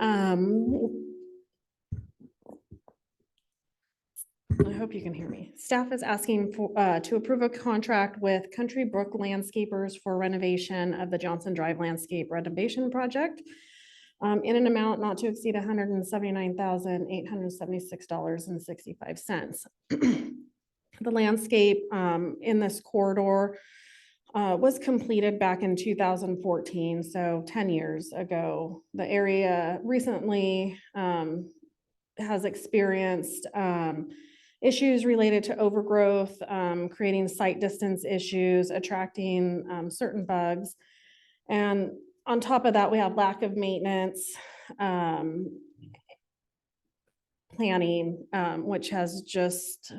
I hope you can hear me. Staff is asking for, to approve a contract with Country Brook Landscapers for renovation of the Johnson Drive Landscape Renovation Project in an amount not to exceed $179,876.65. The landscape in this corridor was completed back in 2014, so 10 years ago. The area recently has experienced issues related to overgrowth, creating site distance issues, attracting certain bugs. And on top of that, we have lack of maintenance, planning, which has just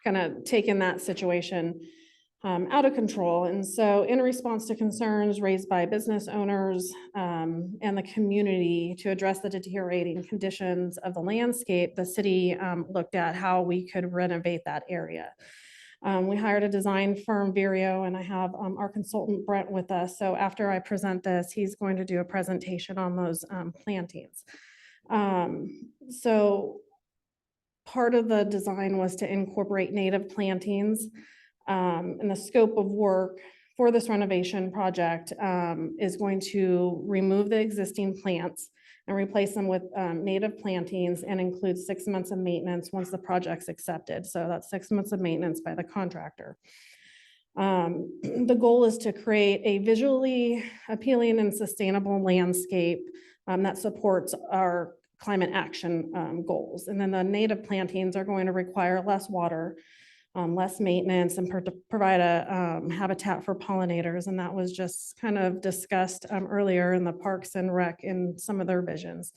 kind of taken that situation out of control. And so in response to concerns raised by business owners and the community to address the deteriorating conditions of the landscape, the city looked at how we could renovate that area. We hired a design firm, Vireo, and I have our consultant Brent with us. So after I present this, he's going to do a presentation on those plantings. So part of the design was to incorporate native plantings. And the scope of work for this renovation project is going to remove the existing plants and replace them with native plantings and include 6 months of maintenance once the project's accepted. So that's 6 months of maintenance by the contractor. The goal is to create a visually appealing and sustainable landscape that supports our climate action goals. And then the native plantings are going to require less water, less maintenance, and provide a habitat for pollinators. And that was just kind of discussed earlier in the Parks and Rec in some of their visions.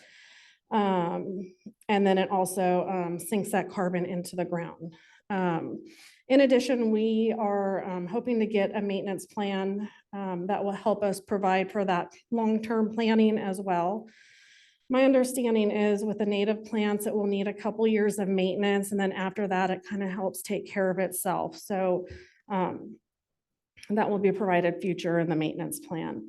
And then it also sinks that carbon into the ground. In addition, we are hoping to get a maintenance plan that will help us provide for that long-term planning as well. My understanding is with the native plants, it will need a couple years of maintenance, and then after that, it kind of helps take care of itself. So that will be provided future in the maintenance plan.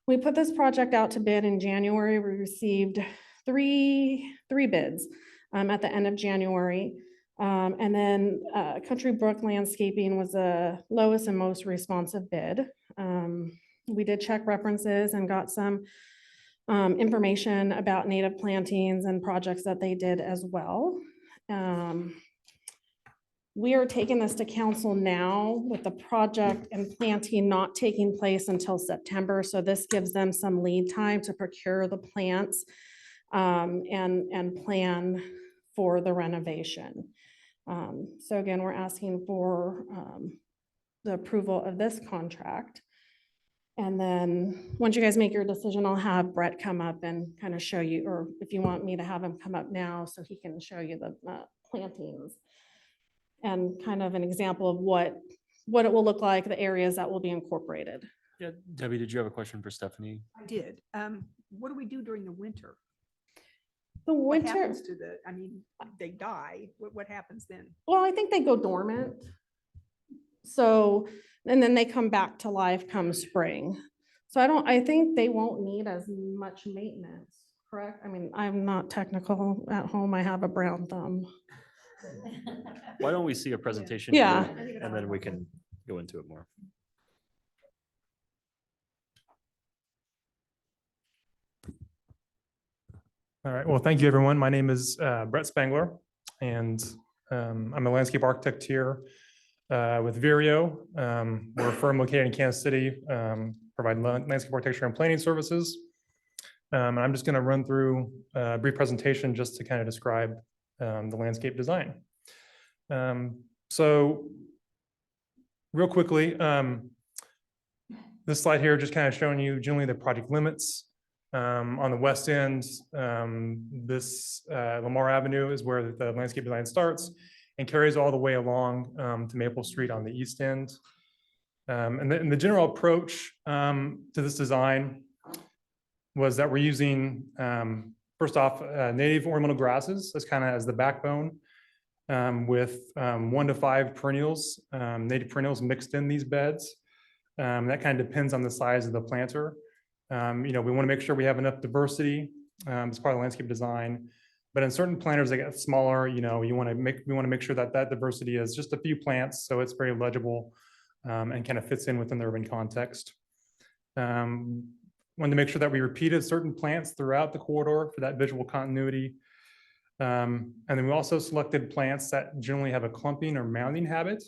We put this project out to bid in January. We received three bids at the end of January. And then Country Brook Landscaping was the lowest and most responsive bid. We did check references and got some information about native plantings and projects that they did as well. We are taking this to council now with the project and planting not taking place until September. So this gives them some lead time to procure the plants and plan for the renovation. So again, we're asking for the approval of this contract. And then once you guys make your decision, I'll have Brett come up and kind of show you, or if you want me to have him come up now so he can show you the plantings and kind of an example of what it will look like, the areas that will be incorporated. Yeah, Debbie, did you have a question for Stephanie? I did. What do we do during the winter? The What winter, happens to the, I mean, they die. What happens then? well, I think they go dormant. So, and then they come back to life come spring. So I think they won't need as much maintenance, correct? I mean, I'm not technical at home. I have a brown thumb. Why don't we see a presentation? Yeah. here, and then we can go into it more. All right, well, thank you, everyone. My name is Brett Spangler, and I'm a landscape architect here with Vireo. We're a firm located in Kansas City, provide landscape architecture and planning services. And I'm just going to run through a brief presentation just to kind of describe the landscape design. So real quickly, this slide here just kind of showing you generally the project limits. On the west end, this Lamar Avenue is where the landscape design starts and carries all the way along to Maple Street on the east end. And the general approach to this design was that we're using, first off, native ornamental grasses as kind of as the backbone, with 1 to 5 perennials, native perennials mixed in these beds. That kind of depends on the size of the planter. We want to make sure we have enough diversity as part of the landscape design. But in certain planters that get smaller, we want to make sure that that diversity is just a few plants, so it's very legible and kind of fits in within the urban context. Wanted to make sure that we repeated certain plants throughout the corridor for that visual continuity. And then we also selected plants that generally have a clumping or mounding habit.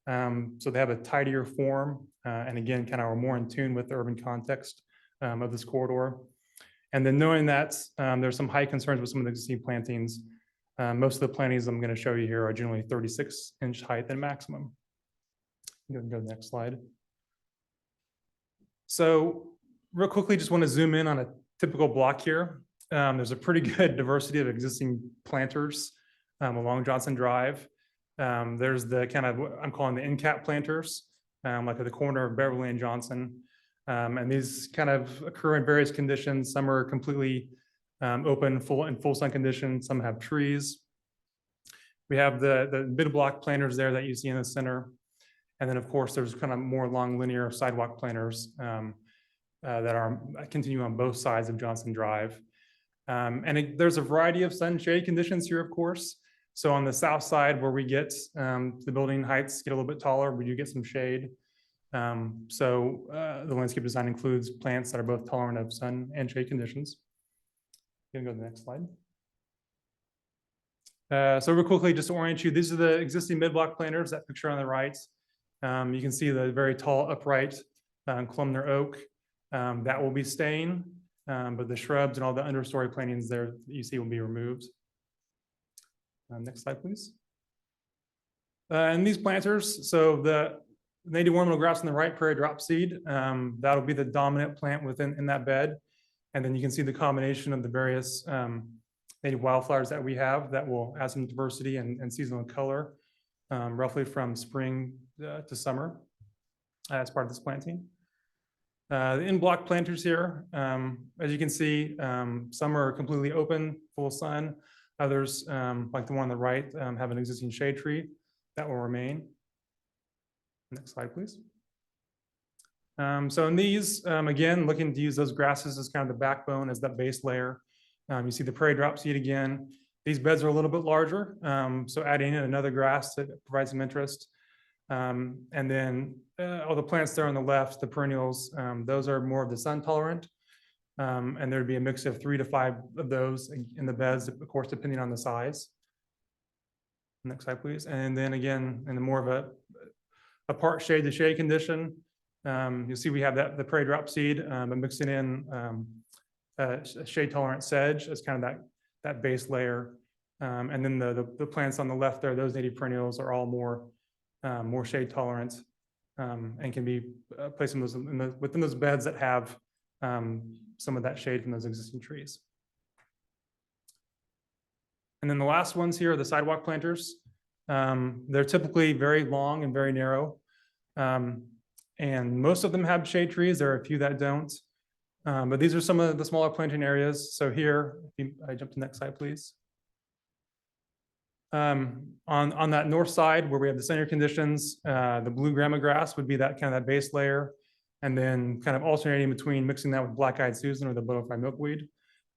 So they have a tidier form, and again, kind of are more in tune with the urban context of this corridor. And then knowing that there's some high concerns with some of the existing plantings, most of the plantings I'm going to show you here are generally 36-inch height and maximum. Go to the next slide. So real quickly, just want to zoom in on a typical block here. There's a pretty good diversity of existing planters along Johnson Drive. There's the kind of, I'm calling the end cap planters, like at the corner of Beverly and Johnson. And these kind of occur in various conditions. Some are completely open, full sun conditions. Some have trees. We have the mid block planters there that you see in the center. And then of course, there's kind of more long linear sidewalk planters that continue on both sides of Johnson Drive. There's a variety of sun shade conditions here, of course. So on the south side where we get the building heights get a little bit taller, we do get some shade. The landscape design includes plants that are both tolerant of sun and shade conditions. You can go to the next slide. So real quickly, just to orient you, these are the existing mid-block planters, that picture on the right. You can see the very tall upright columnar oak that will be staying, but the shrubs and all the understory plantings there that you see will be removed. Next slide, please. And these planters, so the native ornamental grass on the right, prairie dropseed, that'll be the dominant plant within that bed. And then you can see the combination of the various native wildflowers that we have that will add some diversity and seasonal color, roughly from spring to summer as part of this planting. The in-block planters here, as you can see, some are completely open, full sun. Others, like the one on the right, have an existing shade tree that will remain. Next slide, please. So in these, again, looking to use those grasses as kind of the backbone as that base layer. You see the prairie dropseed again. These beds are a little bit larger, so adding in another grass that provides some interest. And then all the plants there on the left, the perennials, those are more of the sun tolerant. And there'd be a mix of 3 to 5 of those in the beds, of course, depending on the size. Next slide, please. And then again, in more of a part shade to shade condition, you'll see we have the prairie dropseed, but mixing in shade tolerant sedge as kind of that base layer. And then the plants on the left there, those native perennials are all more shade tolerant and can be placed in within those beds that have some of that shade from those existing trees. And then the last ones here are the sidewalk planters. They're typically very long and very narrow. And most of them have shade trees. There are a few that don't. But these are some of the smaller planting areas. So here, if I jump to the next slide, please. On that north side where we have the center conditions, the blue grama grass would be that kind of that base layer. And then kind of alternating between mixing that with black-eyed Susan or the butterfly milkweed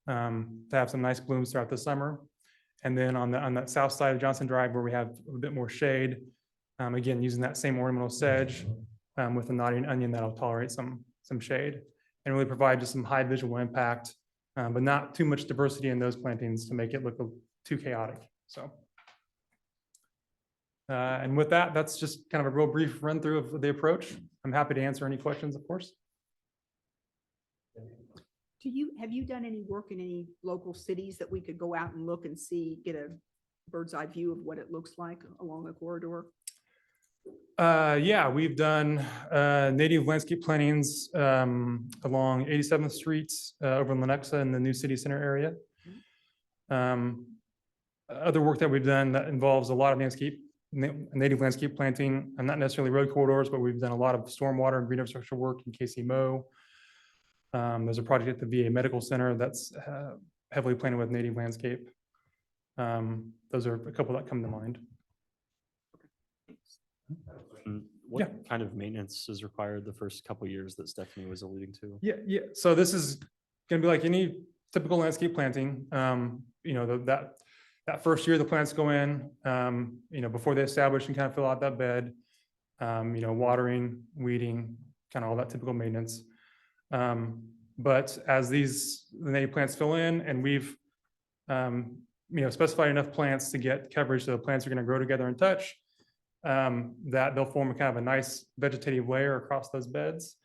to have some nice blooms throughout the summer. And then on that south side of Johnson Drive where we have a bit more shade, again, using that same ornamental sedge with a nodding onion that'll tolerate some shade and really provide just some high visual impact, but not too much diversity in those plantings to make it look too chaotic. So, and with that, that's just kind of a real brief run through of the approach. I'm happy to answer any questions, of course. Have you done any work in any local cities that we could go out and look and see, get a bird's eye view of what it looks like along the corridor? Yeah, we've done native landscape plantings along 87th Street over in Lenexa in the new city center area. Other work that we've done that involves a lot of native landscape planting, and not necessarily road corridors, but we've done a lot of stormwater and green infrastructure work in KCMO. There's a project at the VA Medical Center that's heavily planted with native landscape. Those are a couple that come to mind. What kind of maintenance is required the first couple of years that Stephanie was alluding to? Yeah. So this is gonna be like any typical landscape planting. You know, that first year the plants go in, you know, before they establish and kind of fill out that bed, you know, watering, weeding, kind of all that typical maintenance. But as the native plants fill in, and we've, you know, specified enough plants to get coverage, so the plants are gonna grow together and touch, that they'll form a kind of a nice vegetative layer across those beds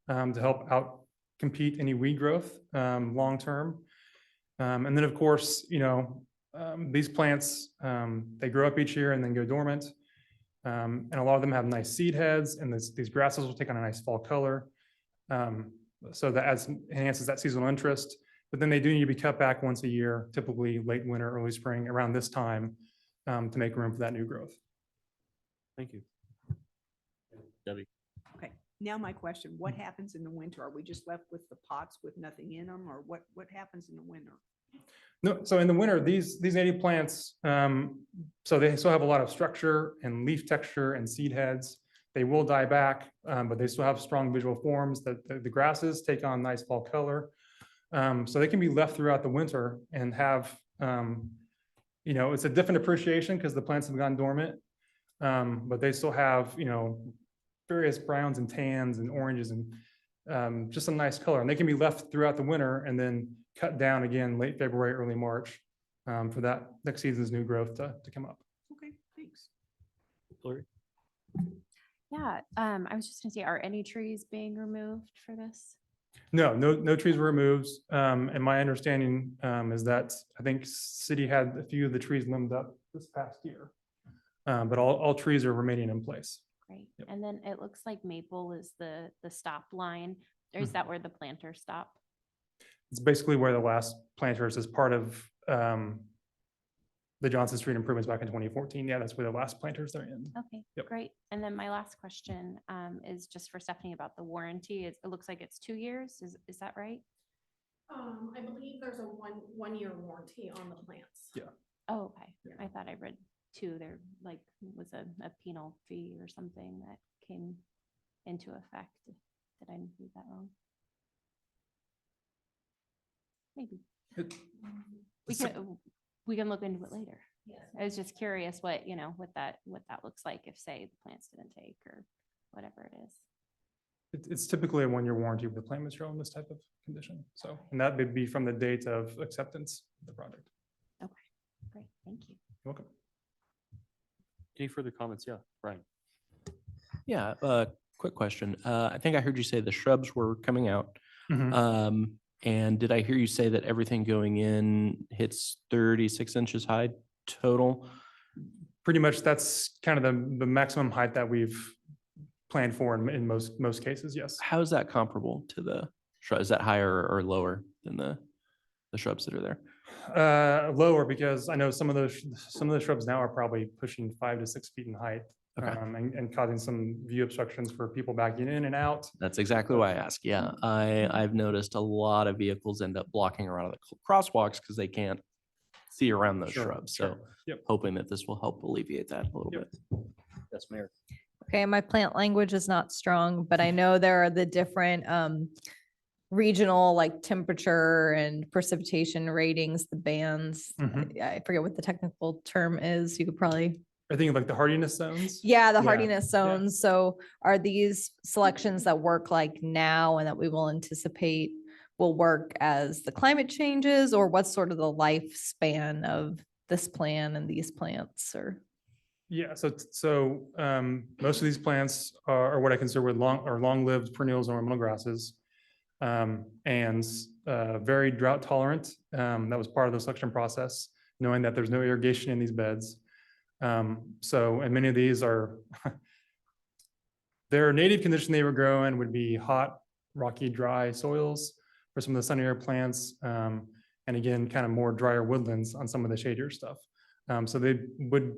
to help out compete any weed growth long-term. And then of course, you know, these plants, they grow up each year and then go dormant. And a lot of them have nice seed heads, and these grasses will take on a nice fall color. So that enhances that seasonal interest. But then they do need to be cut back once a year, typically late winter, early spring, around this time, to make room for that new growth. Thank you. Debbie. Okay, now my question, what happens in the winter? Are we just left with the pots with nothing in them, or what happens in the winter? No, so in the winter, these native plants, so they still have a lot of structure and leaf texture and seed heads. They will die back, but they still have strong visual forms that the grasses take on nice fall color. So they can be left throughout the winter and have, you know, it's a different appreciation because the plants have gone dormant. But they still have, you know, various browns and tans and oranges and just a nice color. And they can be left throughout the winter and then cut down again late February, early March for that next season's new growth to come up. Okay, thanks. Lori? Yeah, I was just gonna say, are any trees being removed for this? No trees were removed. And my understanding is that I think city had a few of the trees limbed up this past year. But all trees are remaining in place. Great. Yep. And then it looks like maple is the stop line. Or is that where the planters stop? It's basically where the last planters as part of the Johnson Street improvements back in 2014. Yeah, that's where the last planters are in. Okay, Yep. great. And then my last question is just for Stephanie about the warranty. It looks like it's 2 years. Is that right? I believe there's a one-year warranty on the plants. Yeah. Oh, okay. Yeah. I thought I read 2. There like was a penal fee or something that came into effect. Did I read that wrong? Maybe. We can look into it later. I was just curious what, you know, what that looks like if, say, the plants didn't take or whatever it is. It's typically a 1-year warranty with the plant material in this type of condition. So, and that would be from the date of acceptance of the project. Okay, great. Thank you. You're welcome. Any further comments? Yeah, Brian. Yeah, quick question. I think I heard you say the shrubs were coming out. Mhm. And did I hear you say that everything going in hits 36 inches high total? Pretty much that's kind of the maximum height that we've planned for in most cases, yes. How is that comparable to the shrub? Is that higher or lower than the shrubs that are there? Lower, because I know some of the shrubs now are probably pushing 5 to 6 feet in height. Okay. And causing some view obstructions for people backing in and out. That's exactly why I asked. Yeah, I've noticed a lot of vehicles end up blocking around the crosswalks because they can't see around those Sure, shrubs. sure. So Yep. hoping that this will help alleviate that a little Yep. bit. Yes, Mayor. Okay, my plant language is not strong, but I know there are the different regional like temperature and precipitation ratings, the bands. Mhm. I forget what the technical term is. You could probably, I think like the hardiness zones. yeah, the Yeah, hardiness yeah. zones. So are these selections that work like now and that we will anticipate will work as the climate changes, or what's sort of the lifespan of this plan and these plants? Or Yeah, so most of these plants are what I consider long-lived perennials or ornamental grasses. And very drought tolerant. That was part of the selection process, knowing that there's no irrigation in these beds. And many of these are, their native condition they would grow in would be hot, rocky, dry soils for some of the sunnier plants. And again, kind of more drier woodlands on some of the shadier stuff. So I would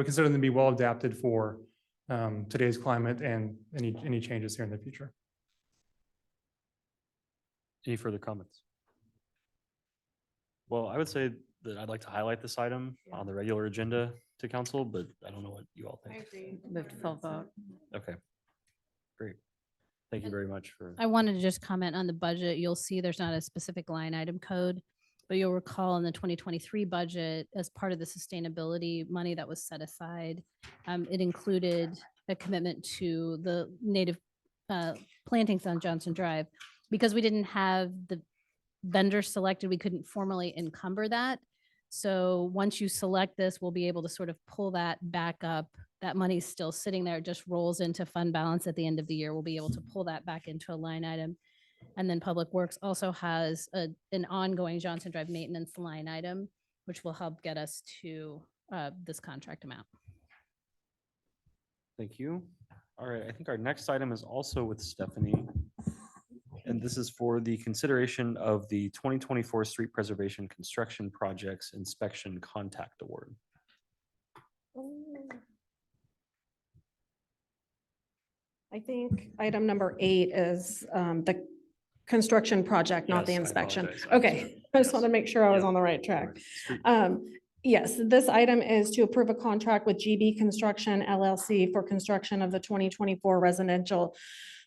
consider them to be well adapted for today's climate and any changes here in the future. Any further comments? Well, I would say that I'd like to highlight this item on the regular agenda to council, but I don't know what you all think. Move to full vote. Okay, great. Thank you very much for. I wanted to just comment on the budget. You'll see there's not a specific line item code, but you'll recall in the 2023 budget, as part of the sustainability money that was set aside, it included a commitment to the native plantings on Johnson Drive. Because we didn't have the vendor selected, we couldn't formally encumber that. So once you select this, we'll be able to sort of pull that back up. That money's still sitting there, it just rolls into fund balance at the end of the year. We'll be able to pull that back into a line item. And then Public Works also has an ongoing Johnson Drive maintenance line item, which will help get us to this contract amount. Thank you. All right, I think our next item is also with Stephanie. And this is for the consideration of the 2024 Street Preservation Construction Projects Inspection Contact Award. I think item number 8 is the construction project, not the Yes, I inspection. apologize. Okay, I just want to make sure I was Yep. on the right track. Street- Yes, this item is to approve a contract with GB Construction LLC for construction of the 2024 residential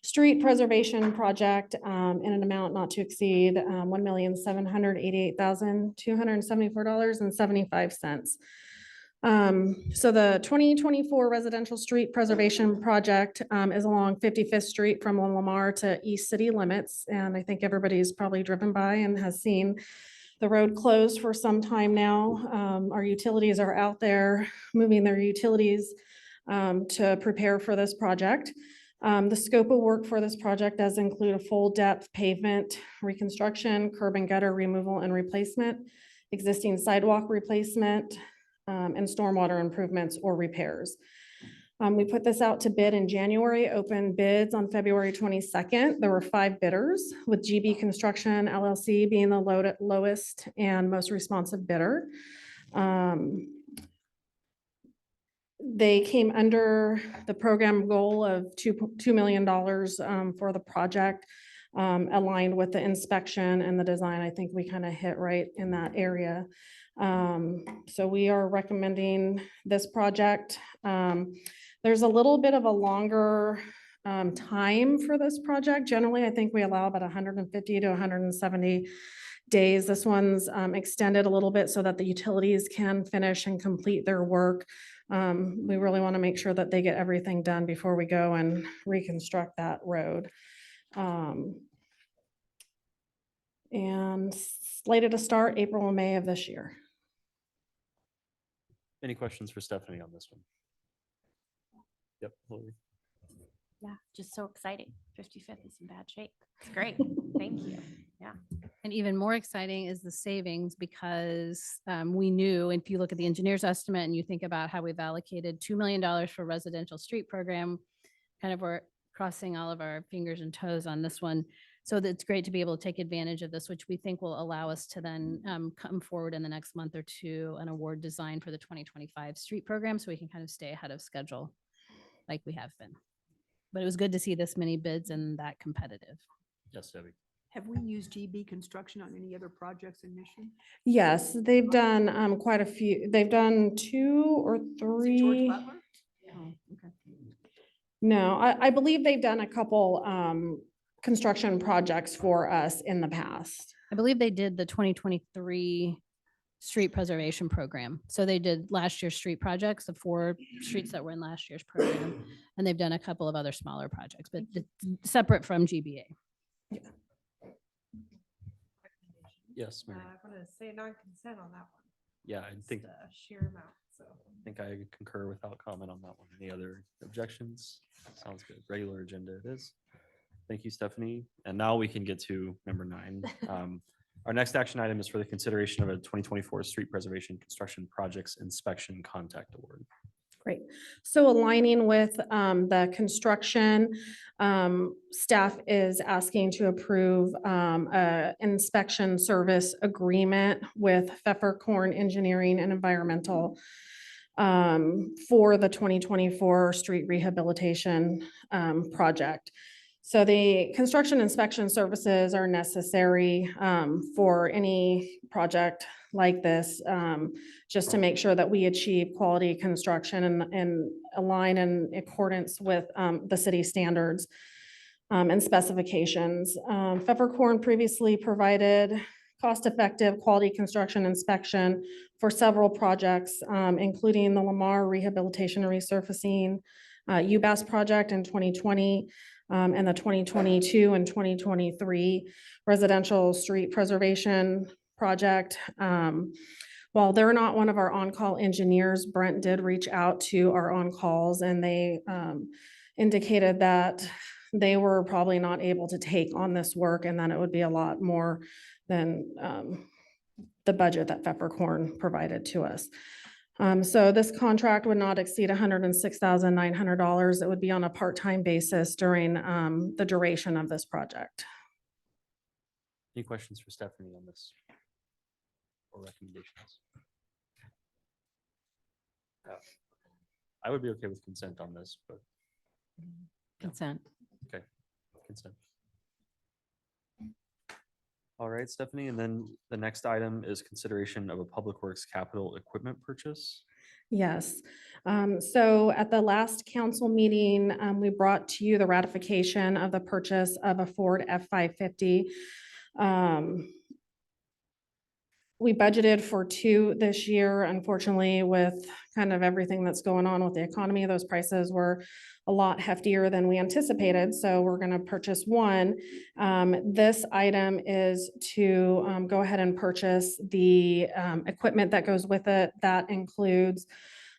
street preservation project in an amount not to exceed $1,788,274.75. So the 2024 residential street preservation project is along 55th Street from Lamar to East City limits. And I think everybody's probably driven by and has seen the road closed for some time now. Our utilities are out there moving their utilities to prepare for this project. The scope of work for this project does include a full depth pavement reconstruction, curb and gutter removal and replacement, existing sidewalk replacement, and stormwater improvements or repairs. We put this out to bid in January, opened bids on February 22nd. There were 5 bidders, with GB Construction LLC being the lowest and most responsive bidder. They came under the program goal of $2 million for the project, aligned with the inspection and the design. I think we kind of hit right in that area. So we are recommending this project. There's a little bit of a longer time for this project. Generally, I think we allow about 150 to 170 days. This one's extended a little bit so that the utilities can finish and complete their work. We really want to make sure that they get everything done before we go and reconstruct that road. And slated to start April and May of this year. Any questions for Stephanie on this one? Yep. Hillary. Yeah, just so exciting. 55th is in bad shape. It's great. Thank you. Yeah. And even more exciting is the savings, because we knew, if you look at the engineer's estimate and you think about how we've allocated $2 million for residential street program, kind of we're crossing all of our fingers and toes on this one. So it's great to be able to take advantage of this, which we think will allow us to then come forward in the next month or two, an award design for the 2025 street program, so we can kind of stay ahead of schedule like we have been. But it was good to see this many bids and that competitive. Yes, Debbie. Have we used GB Construction on any other projects in Mission? Yes, they've done quite a few. They've done 2 or 3. George Butler? Oh, okay. No, I believe they've done a couple construction projects for us in the past. I believe they did the 2023 street preservation program. So they did last year's street projects, the 4 streets that were in last year's program. And they've done a couple of other smaller projects, but separate from GBA. Yes, Mary. I want to say non-consent on that one. Yeah, I think, It's a sheer amount, so. I think I concur without comment on that one. Any other objections? Sounds good. Regular agenda it is. Thank you, Stephanie. And now we can get to number 9. Our next action item is for the consideration of a 2024 street preservation construction projects inspection contact award. Great. So aligning with the construction, staff is asking to approve a inspection service agreement with Pfefferkorn Engineering and Environmental for the 2024 street rehabilitation project. So the construction inspection services are necessary for any project like this, just to make sure that we achieve quality construction and align in accordance with the city standards and specifications. Pfefferkorn previously provided cost-effective quality construction inspection for several projects, including the Lamar Rehabilitation and Resurfacing UBAS project in 2020, and the 2022 and 2023 residential street preservation project. While they're not one of our on-call engineers, Brent did reach out to our on-calls, and they indicated that they were probably not able to take on this work, and that it would be a lot more than the budget that Pfefferkorn provided to us. So this contract would not exceed $106,900. It would be on a part-time basis during the duration of this project. Any questions for Stephanie on this or recommendations? I would be okay with consent on this, but Consent. okay, consent. All right, Stephanie, and then the next item is consideration of a Public Works capital equipment purchase. Yes. So at the last council meeting, we brought to you the ratification of the purchase of a Ford F-550. We budgeted for 2 this year. Unfortunately, with kind of everything that's going on with the economy, those prices were a lot heftier than we anticipated. So we're going to purchase 1. This item is to go ahead and purchase the equipment that goes with it. That includes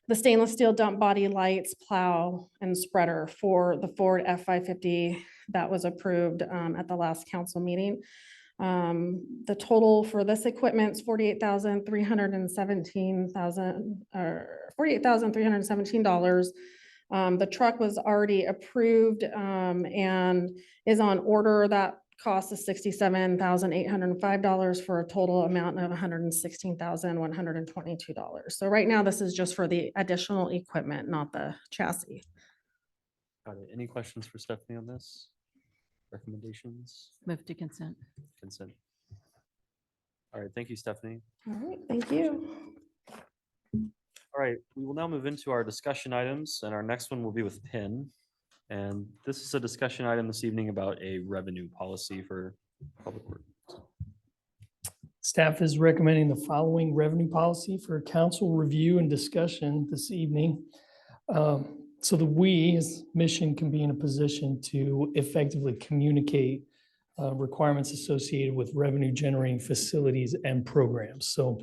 the stainless steel dump body lights, plow, and spreader for the Ford F-550 that was approved at the last council meeting. The total for this equipment is $48,317. The truck was already approved and is on order. That cost is $67,805 for a total amount of $116,122. So right now, this is just for the additional equipment, not the chassis. Got it. Any questions for Stephanie on this? Recommendations? Move to consent. Consent. All right, thank you, Stephanie. All right, thank you. All right, we will now move into our discussion items, and our next one will be with PIN. And this is a discussion item this evening about a revenue policy for public works. Staff is recommending the following revenue policy for council review and discussion this evening. So that we as mission can be in a position to effectively communicate requirements associated with revenue generating facilities and programs. So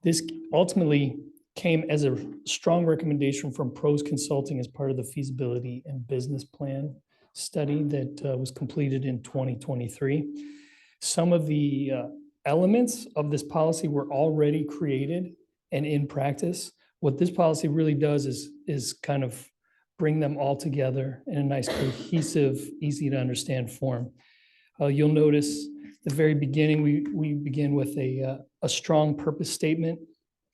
this ultimately came as a strong recommendation from Pros Consulting as part of the feasibility and business plan study that was completed in 2023. Some of the elements of this policy were already created and in practice. What this policy really does is kind of bring them all together in a nice, cohesive, easy to understand form. You'll notice the very beginning, we begin with a strong purpose statement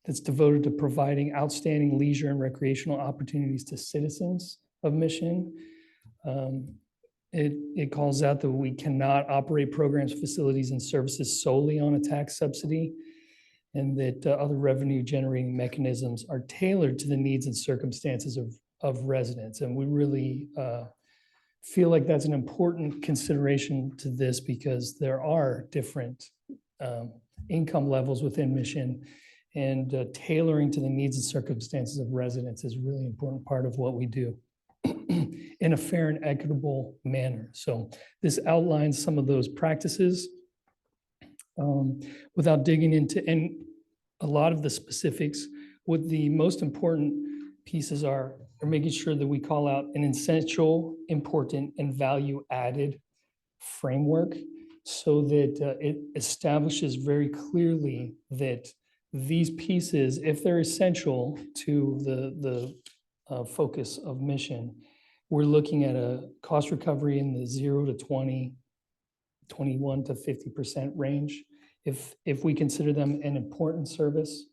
that's devoted to providing outstanding leisure and recreational opportunities to citizens of Mission. It calls out that we cannot operate programs, facilities, and services solely on a tax subsidy, and that other revenue generating mechanisms are tailored to the needs and circumstances of residents. And we really feel like that's an important consideration to this because there are different income levels within Mission, and tailoring to the needs and circumstances of residents is a really important part of what we do in a fair and equitable manner. So this outlines some of those practices without digging into a lot of the specifics. What the most important pieces are making sure that we call out an essential, important, and value added framework so that it establishes very clearly that these pieces, if they're essential to the focus of mission, we're looking at a cost recovery in the 0 to 20, 21 to 50% range. If we consider them an important service,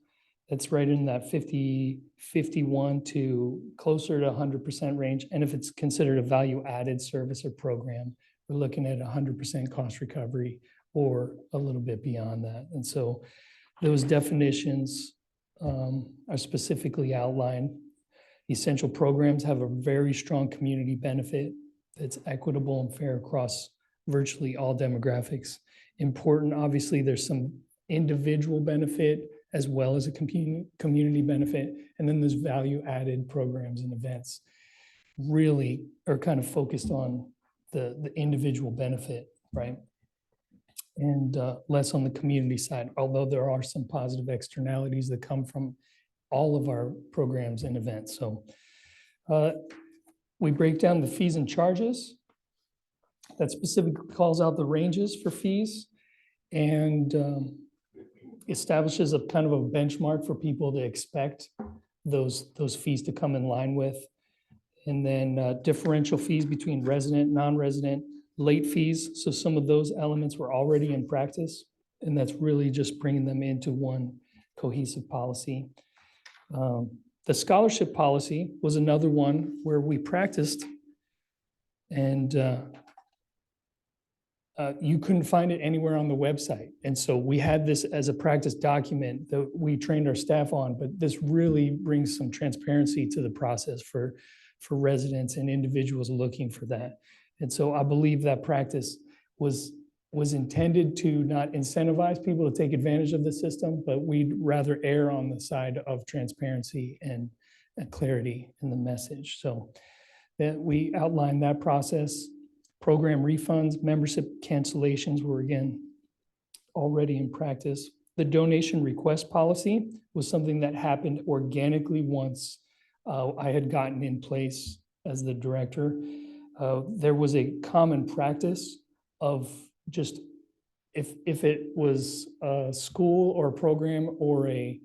that's right in that 50, 51 to closer to 100% range. And if it's considered a value added service or program, we're looking at 100% cost recovery or a little bit beyond that. And so those definitions are specifically outlined. Essential programs have a very strong community benefit that's equitable and fair across virtually all demographics. Important, obviously, there's some individual benefit as well as a community benefit. And then there's value added programs and events really are kind of focused on the individual benefit, right? And less on the community side, although there are some positive externalities that come from all of our programs and events. So we break down the fees and charges. That specifically calls out the ranges for fees and establishes a kind of a benchmark for people to expect those fees to come in line with. And then differential fees between resident, non-resident, late fees. So some of those elements were already in practice, and that's really just bringing them into one cohesive policy. The scholarship policy was another one where we practiced, and you couldn't find it anywhere on the website. And so we had this as a practice document that we trained our staff on, but this really brings some transparency to the process for residents and individuals looking for that. And so I believe that practice was intended to not incentivize people to take advantage of the system, but we'd rather err on the side of transparency and clarity in the message. So that we outlined that process. Program refunds, membership cancellations were again already in practice. The donation request policy was something that happened organically once I had gotten in place as the director. There was a common practice of just if it was a school or a program or a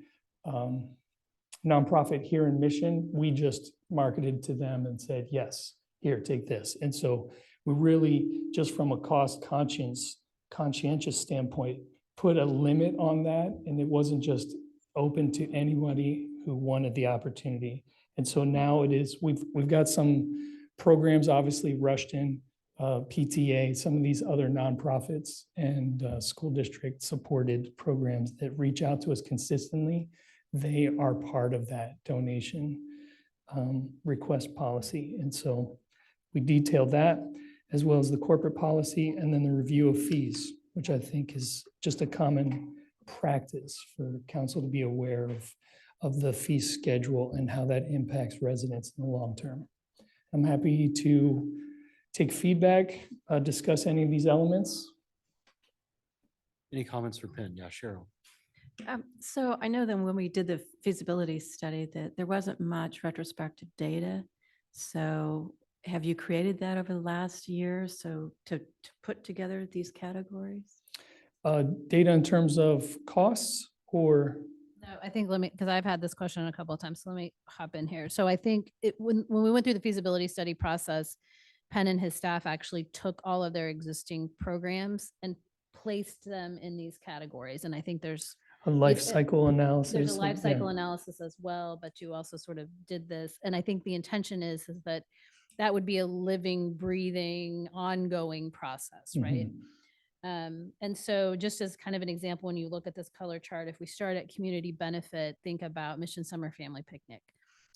nonprofit here in Mission, we just marketed to them and said, yes, here, take this. And so we really, just from a cost conscientious standpoint, put a limit on that. And it wasn't just open to anybody who wanted the opportunity. And so now it is, we've got some programs obviously rushed in, PTA, some of these other nonprofits and school district supported programs that reach out to us consistently. They are part of that donation request policy. And so we detailed that as well as the corporate policy and then the review of fees, which I think is just a common practice for council to be aware of the fee schedule and how that impacts residents in the long term. I'm happy to take feedback, discuss any of these elements. Any comments for Penn? Yeah, Cheryl. So I know that when we did the feasibility study that there wasn't much retrospective data. So have you created that over the last year so to put together these categories? Data in terms of costs or? No, I think because I've had this question a couple of times, so let me hop in here. So I think when we went through the feasibility study process, Penn and his staff actually took all of their existing programs and placed them in these categories. And I think there's a life cycle analysis. There's a life cycle analysis as well, but you also sort of did this. And I think the intention is that that would be a living, breathing, ongoing process, right? And so just as kind of an example, when you look at this color chart, if we start at community benefit, think about Mission Summer Family Picnic.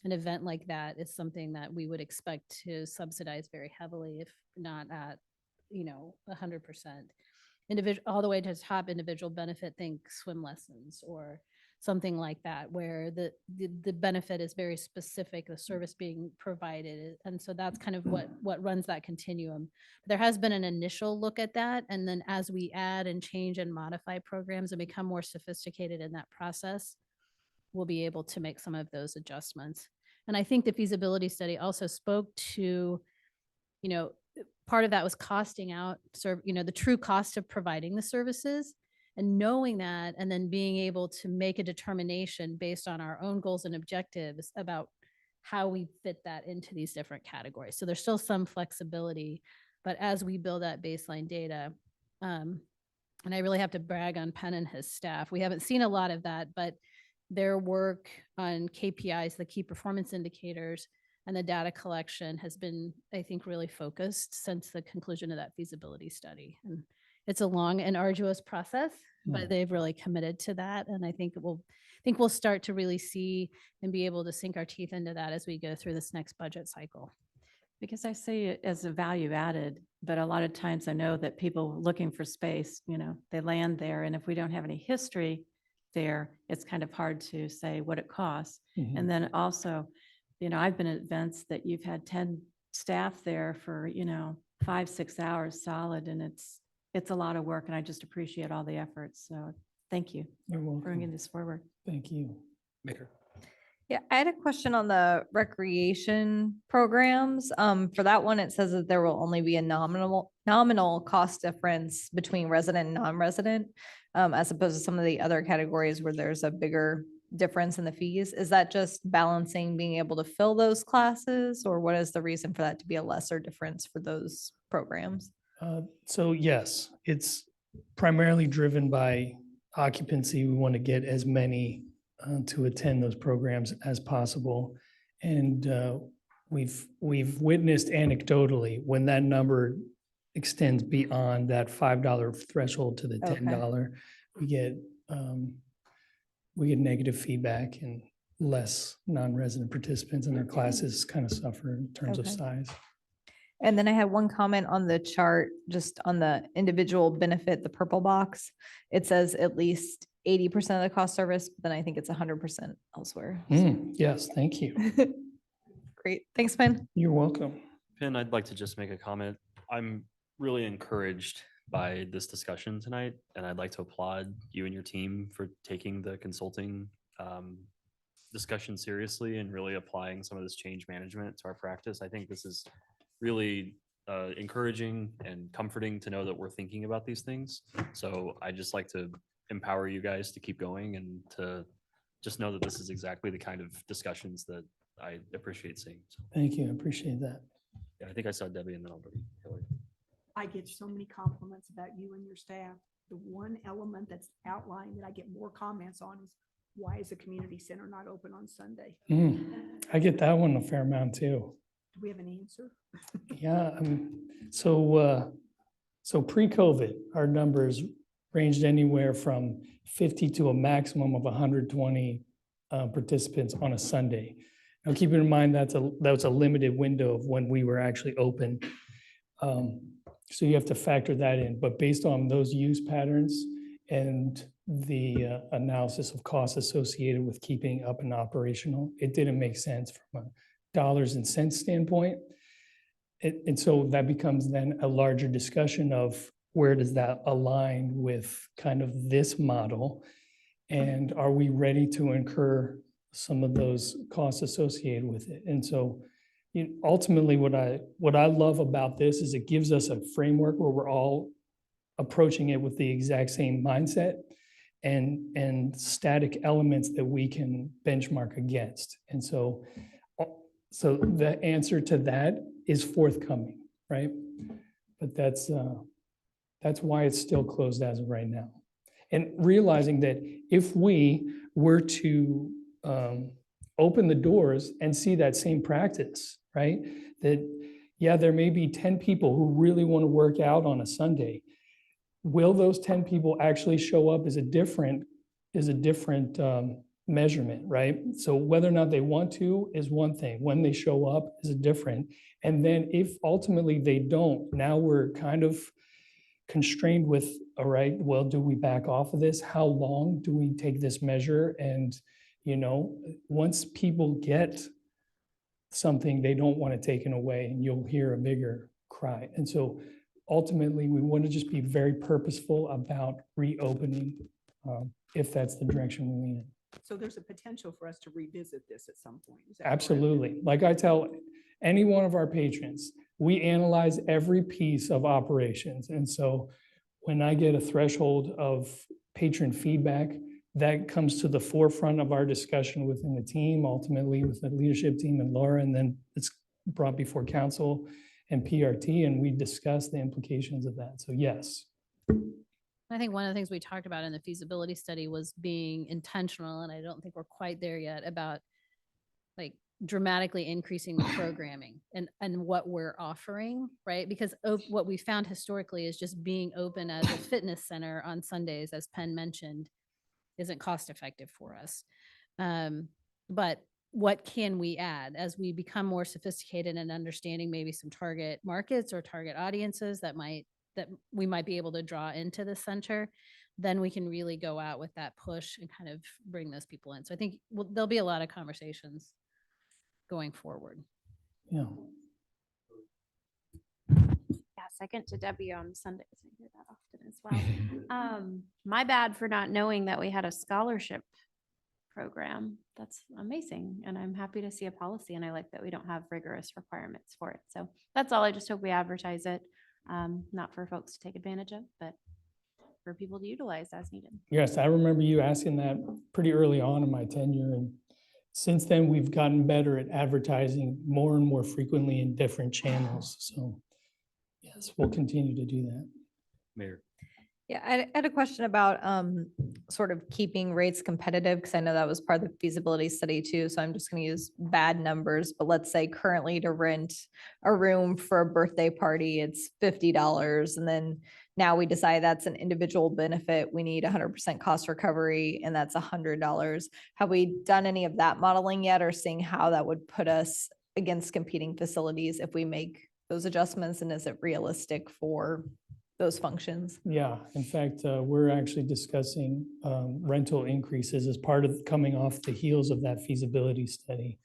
An event like that is something that we would expect to subsidize very heavily, if not at, 100%. Individual, all the way to the top individual benefit, think swim lessons or something like that, where the benefit is very specific, the service being provided. And so that's kind of what runs that continuum. There has been an initial look at that. And then as we add and change and modify programs and become more sophisticated in that process, we'll be able to make some of those adjustments. And I think the feasibility study also spoke to, part of that was costing out, the true cost of providing the services. And knowing that, and then being able to make a determination based on our own goals and objectives about how we fit that into these different categories. So there's still some flexibility, but as we build that baseline data, and I really have to brag on Penn and his staff. We haven't seen a lot of that, but their work on KPIs, the key performance indicators, and the data collection has been, I think, really focused since the conclusion of that feasibility study. And it's a long and arduous process, but they've really committed to that. And I think we'll start to really see and be able to sink our teeth into that as we go through this next budget cycle. Because I see it as a value added, but a lot of times I know that people looking for space, they land there. And if we don't have any history there, it's kind of hard to say what it costs. And then also, I've been at events that you've had 10 staff there for, 5-6 hours solid, and it's a lot of work, and I just appreciate all the efforts. So thank you You're for welcome. bringing this forward. Thank you. Mayor. Yeah, I had a question on the recreation programs. For that one, it says that there will only be a nominal cost difference between resident and non-resident, as opposed to some of the other categories where there's a bigger difference in the fees. Is that just balancing being able to fill those classes, or what is the reason for that to be a lesser difference for those programs? So yes, it's primarily driven by occupancy. We want to get as many to attend those programs as possible. And we've witnessed anecdotally when that number extends beyond that $5 threshold to the $10, we get negative feedback and less non-resident participants, and their classes kind of suffer in terms of size. And then I had one comment on the chart, just on the individual benefit, the purple box. It says at least 80% of the cost service, but then I think it's 100% elsewhere. Yes, thank you. Great. Thanks, Ben. You're welcome. Penn, I'd like to just make a comment. I'm really encouraged by this discussion tonight, and I'd like to applaud you and your team for taking the consulting discussion seriously and really applying some of this change management to our practice. I think this is really encouraging and comforting to know that we're thinking about these things. So I just like to empower you guys to keep going and to just know that this is exactly the kind of discussions that I appreciate seeing. So, Thank you. I appreciate that. yeah, I think I saw Debbie and then I'll bring Hillary. I get so many compliments about you and your staff. The one element that's outlined that I get more comments on is, why is the community center not open on Sunday? I get that one a fair amount too. Do we have an answer? Yeah, so pre-COVID, our numbers ranged anywhere from 50 to a maximum of 120 participants on a Sunday. Now, keep in mind that was a limited window of when we were actually open. So you have to factor that in. But based on those use patterns and the analysis of costs associated with keeping up and operational, it didn't make sense from a dollars and cents standpoint. And so that becomes then a larger discussion of where does that align with kind of this model? And are we ready to incur some of those costs associated with it? And so ultimately what I love about this is it gives us a framework where we're all approaching it with the exact same mindset and static elements that we can benchmark against. And so the answer to that is forthcoming, right? But that's why it's still closed as of right now. And realizing that if we were to open the doors and see that same practice, right? That, yeah, there may be 10 people who really want to work out on a Sunday. Will those 10 people actually show up is a different measurement, right? So whether or not they want to is one thing. When they show up is a different. And then if ultimately they don't, now we're kind of constrained with, all right, well, do we back off of this? How long do we take this measure? And, once people get something, they don't want it taken away, and you'll hear a bigger cry. And so ultimately, we want to just be very purposeful about reopening if that's the direction we lean in. So there's a potential for us to revisit this at some point. Is that correct? Absolutely. Like I tell any one of our patrons, we analyze every piece of operations. And so when I get a threshold of patron feedback, that comes to the forefront of our discussion within the team, ultimately with the leadership team and Laura, and then it's brought before council and PRT, and we discuss the implications of that. So yes. I think one of the things we talked about in the feasibility study was being intentional, and I don't think we're quite there yet, about like dramatically increasing the programming and what we're offering, right? Because what we found historically is just being open as a fitness center on Sundays, as Penn mentioned, isn't cost effective for us. But what can we add as we become more sophisticated and understanding maybe some target markets or target audiences that we might be able to draw into the center, then we can really go out with that push and kind of bring those people in. So I think there'll be a lot of conversations going forward. Yeah. Yeah, second to Debbie on Sundays. I hear that often as well. My bad for not knowing that we had a scholarship program. That's amazing. And I'm happy to see a policy, and I like that we don't have rigorous requirements for it. So that's all. I just hope we advertise it, not for folks to take advantage of, but for people to utilize as needed. Yes, I remember you asking that pretty early on in my tenure. And since then, we've gotten better at advertising more and more frequently in different channels. So yes, we'll continue to do that. Mayor. Yeah, I had a question about sort of keeping rates competitive, because I know that was part of the feasibility study too. So I'm just going to use bad numbers, but let's say currently to rent a room for a birthday party, it's $50. And then now we decide that's an individual benefit. We need 100% cost recovery, and that's $100. Have we done any of that modeling yet, or seeing how that would put us against competing facilities if we make those adjustments? And is it realistic for those functions? Yeah, in fact, we're actually discussing rental increases as part of coming off the heels of that feasibility study.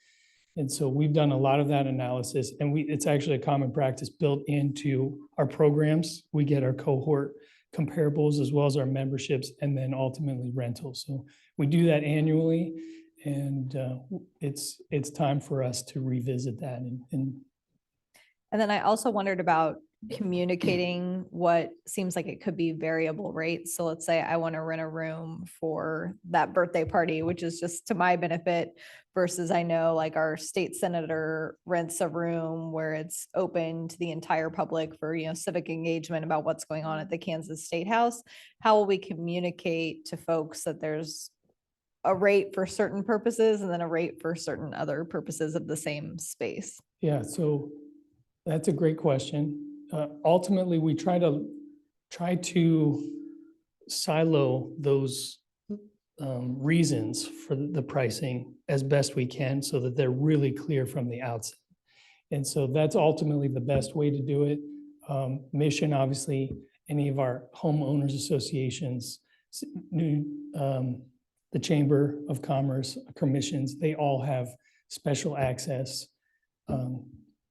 And so we've done a lot of that analysis, and it's actually a common practice built into our programs. We get our cohort comparables as well as our memberships, and then ultimately rentals. So we do that annually, and it's time for us to revisit that. And then I also wondered about communicating what seems like it could be variable rates. So let's say I want to rent a room for that birthday party, which is just to my benefit, versus I know like our state senator rents a room where it's open to the entire public for, civic engagement about what's going on at the Kansas State House. How will we communicate to folks that there's a rate for certain purposes and then a rate for certain other purposes of the same space? yeah, so that's a great question. Ultimately, we try to silo those reasons for the pricing as best we can so that they're really clear from the outset. And so that's ultimately the best way to do it. Mission, obviously, any of our homeowners associations, the Chamber of Commerce commissions, they all have special access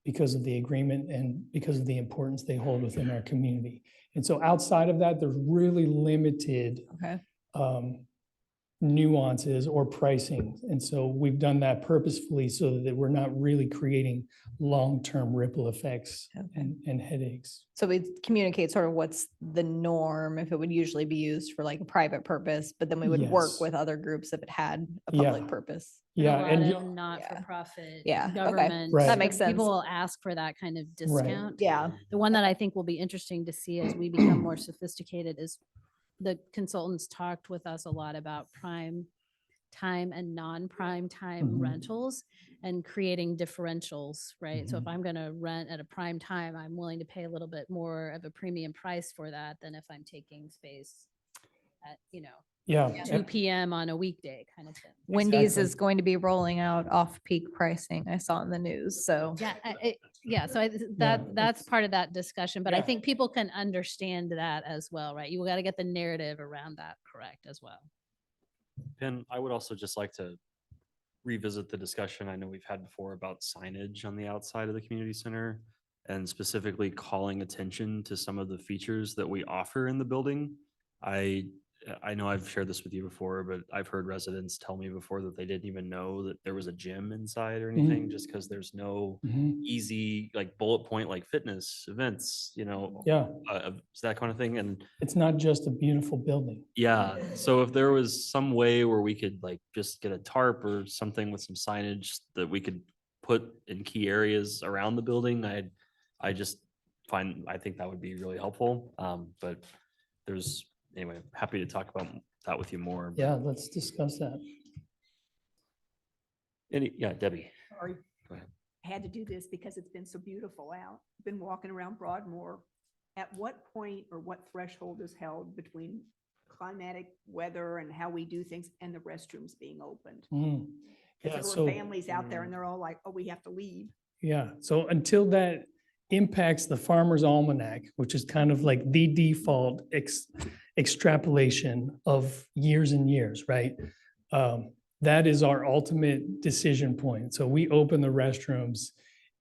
because of the agreement and because of the importance they hold within our community. And so outside of that, there's really limited nuances or pricing. And so we've done that purposefully so that we're not really creating long-term ripple effects and headaches. So we communicate sort of what's the norm if it would usually be used for like a private purpose, but then we would work Yes. with other groups if it had a public Yeah. purpose. Yeah, and Not-for-profit, Yeah, okay. government. Right. That makes sense. People will ask for that kind of discount. Yeah. The one that I think will be interesting to see as we become more sophisticated is the consultants talked with us a lot about prime time and non-prime time Mhm. rentals and creating differentials, right? So if Mhm. I'm going to rent at a prime time, I'm willing to pay a little bit more of a premium price for that than if I'm taking space at, Yeah. 2 p.m. on a weekday kind of thing. Wendy's Exactly. is going to be rolling out off-peak pricing. I saw in the news, so. Yeah, so that's part of that discussion, but I Yeah. think people can understand that as well, right? You got to get the narrative around that correct as well. Penn, I would also just like to revisit the discussion I know we've had before about signage on the outside of the community center and specifically calling attention to some of the features that we offer in the building. I I know I've shared this with you before, but I've heard residents tell me before that they didn't even know that there was a gym inside or anything, just because there's no easy, like bullet point, like fitness events, Yeah, that kind of thing. And it's not just a beautiful building. yeah, so if there was some way where we could like just get a tarp or something with some signage that we could put in key areas around the building, I think that would be really helpful. But anyway, happy to talk about that with you more. Yeah, let's discuss that. Debbie. Sorry. Go ahead. I had to do this because it's been so beautiful out. Been walking around Broadmoor. At what point or what threshold is held between climatic weather and how we do things and the restrooms being opened? Yeah, Because there were families out there and they're all like, oh, we have to leave. Yeah, so until that impacts the Farmer's Almanac, which is kind of like the default extrapolation of years and years, right? That is our ultimate decision point. So we open the restrooms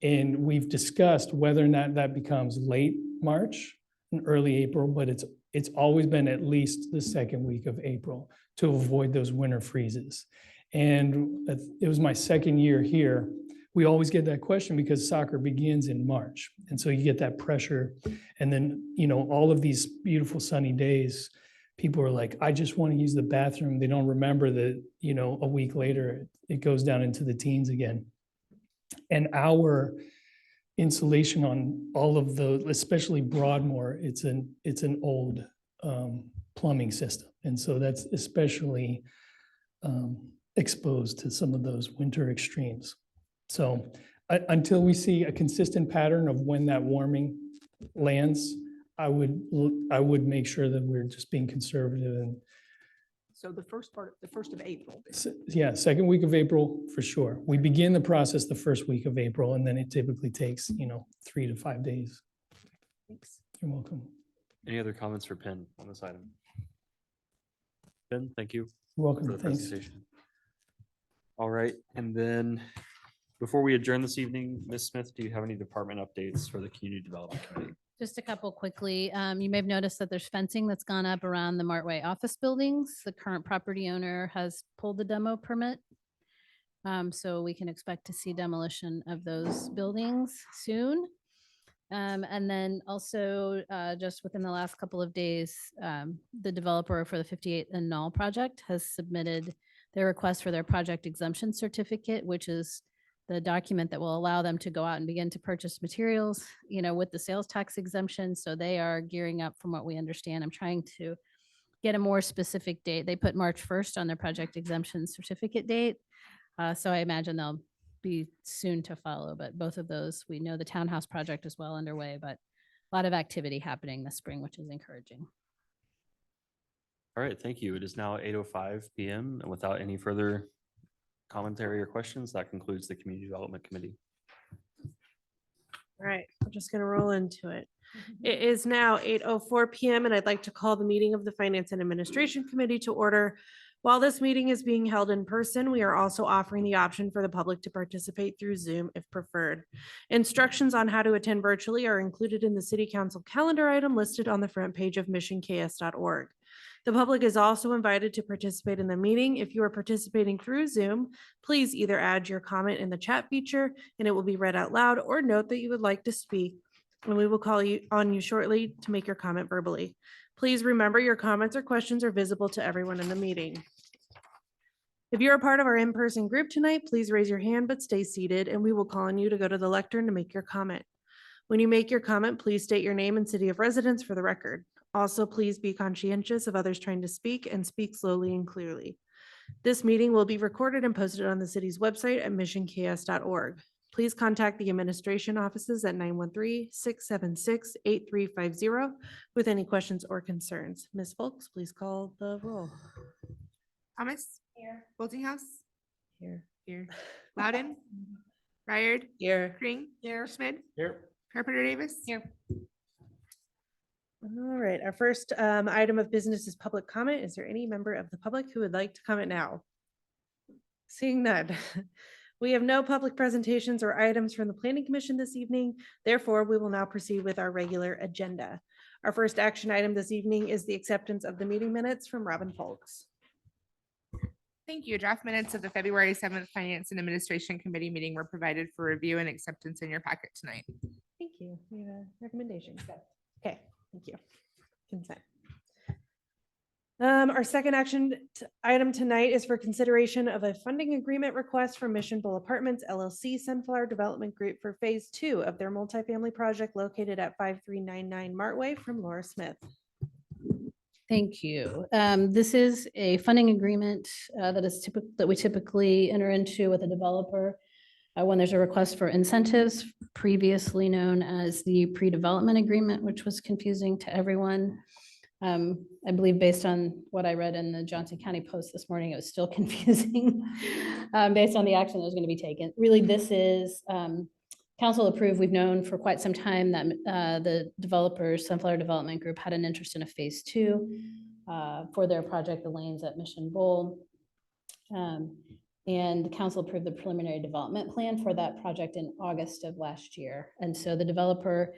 and we've discussed whether or not that becomes late March and early April, but it's always been at least the second week of April to avoid those winter freezes. And it was my second year here. We always get that question because soccer begins in March. And so you get that pressure. And then, all of these beautiful sunny days, people are like, I just want to use the bathroom. They don't remember that, a week later, it goes down into the teens again. And our insulation on all of especially Broadmoor, it's an old plumbing system. And so that's especially exposed to some of those winter extremes. So until we see a consistent pattern of when that warming lands, I would make sure that we're just being conservative. And So the first of April. yeah, second week of April for sure. We begin the process the first week of April, and then it typically takes 3 to 5 days. Thanks. You're welcome. Any other comments for Penn on this item? Penn, thank you. You're welcome. For the Thanks. presentation. All right, and then before we adjourn this evening, Ms. Smith, do you have any department updates for the Community Development Committee? Just a couple quickly. You may have noticed that there's fencing that's gone up around the Martway office buildings. The current property owner has pulled the demo permit. So we can expect to see demolition of those buildings soon. And then also just within the last couple of days, the developer for the 58 and Null project has submitted their request for their project exemption certificate, which is the document that will allow them to go out and begin to purchase materials, with the sales tax exemption. So they are gearing up from what we understand. I'm trying to get a more specific date. They put March 1st on their project exemption certificate date. So I imagine they'll be soon to follow, but both of those, we know the townhouse project is well underway, but a lot of activity happening this spring, which is encouraging. All right, thank you. It is now 8:05 p.m. and without any further commentary or questions, that concludes the Community Development Committee. All right, we're just gonna roll into it. It is now 8:04 p.m. and I'd like to call the meeting of the Finance and Administration Committee to order. While this meeting is being held in person, we are also offering the option for the public to participate through Zoom if preferred. Instructions on how to attend virtually are included in the City Council calendar item listed on the front page of missionks.org. The public is also invited to participate in the meeting. If you are participating through Zoom, please either add your comment in the chat feature and it will be read out loud, or note that you would like to speak and we will call on you shortly to make your comment verbally. Please remember your comments or questions are visible to everyone in the meeting. If you're a part of our in-person group tonight, please raise your hand but stay seated and we will call on you to go to the lectern to make your comment. When you make your comment, please state your name and city of residence for the record. Also, please be conscientious of others trying to speak and speak slowly and clearly. This meeting will be recorded and posted on the city's website at missionks.org. Please contact the administration offices at 913-676-8350 with any questions or concerns. Ms. Folks, please call the roll. Thomas? Here. Boltinghouse? Here. Here. Loudon? Ryard? Here. Kring? Here. Schmid? Here. Carpenter Davis? Here. All right, our first item of business is public comment. Is there any member of the public who would like to comment now? Seeing none. We have no public presentations or items from the Planning Commission this evening. Therefore, we will now proceed with our regular agenda. Our first action item this evening is the acceptance of the meeting minutes from Robin Folks. Thank you. Draft minutes of the February 7th Finance and Administration Committee meeting were provided for review and acceptance in your packet tonight. Thank you. We have a recommendation. Okay, thank you. Consent. Our second item tonight is for consideration of a funding agreement request from Mission Bowl Apartments LLC Sunflower Development Group for Phase 2 of their multifamily project located at 5399 Martway from Laura Smith. Thank you. This is a funding agreement that we typically enter into with a developer when there's a request for incentives, previously known as the pre-development agreement, which was confusing to everyone. I believe based on what I read in the Johnson County Post this morning, it was still confusing based on the action that was going to be taken. Really, this is council approved. We've known for quite some time that the developers, Sunflower Development Group, had an interest in a phase 2 for their project, the lanes at Mission Bowl. And the council approved the preliminary development plan for that project in August of last year. And so the developer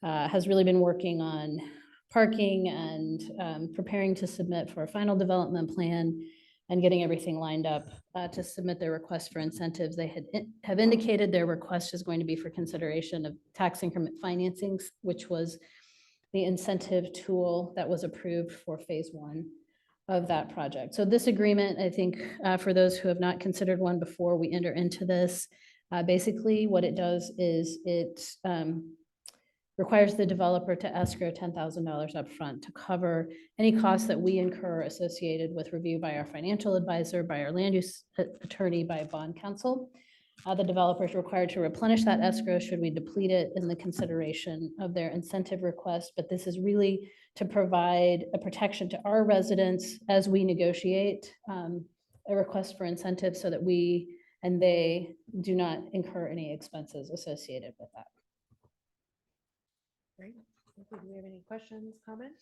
has really been working on parking and preparing to submit for a final development plan and getting everything lined up to submit their request for incentives. They have indicated their request is going to be for consideration of tax increment financings, which was the incentive tool that was approved for phase 1 of that project. So this agreement, I think, for those who have not considered one before we enter into this, basically what it does is it requires the developer to escrow $10,000 upfront to cover any costs that we incur associated with review by our financial advisor, by our land use attorney, by bond counsel. The developer is required to replenish that escrow should we deplete it in the consideration of their incentive request. But this is really to provide a protection to our residents as we negotiate a request for incentive so that we and they do not incur any expenses associated with that. Great. Do we have any questions, comments?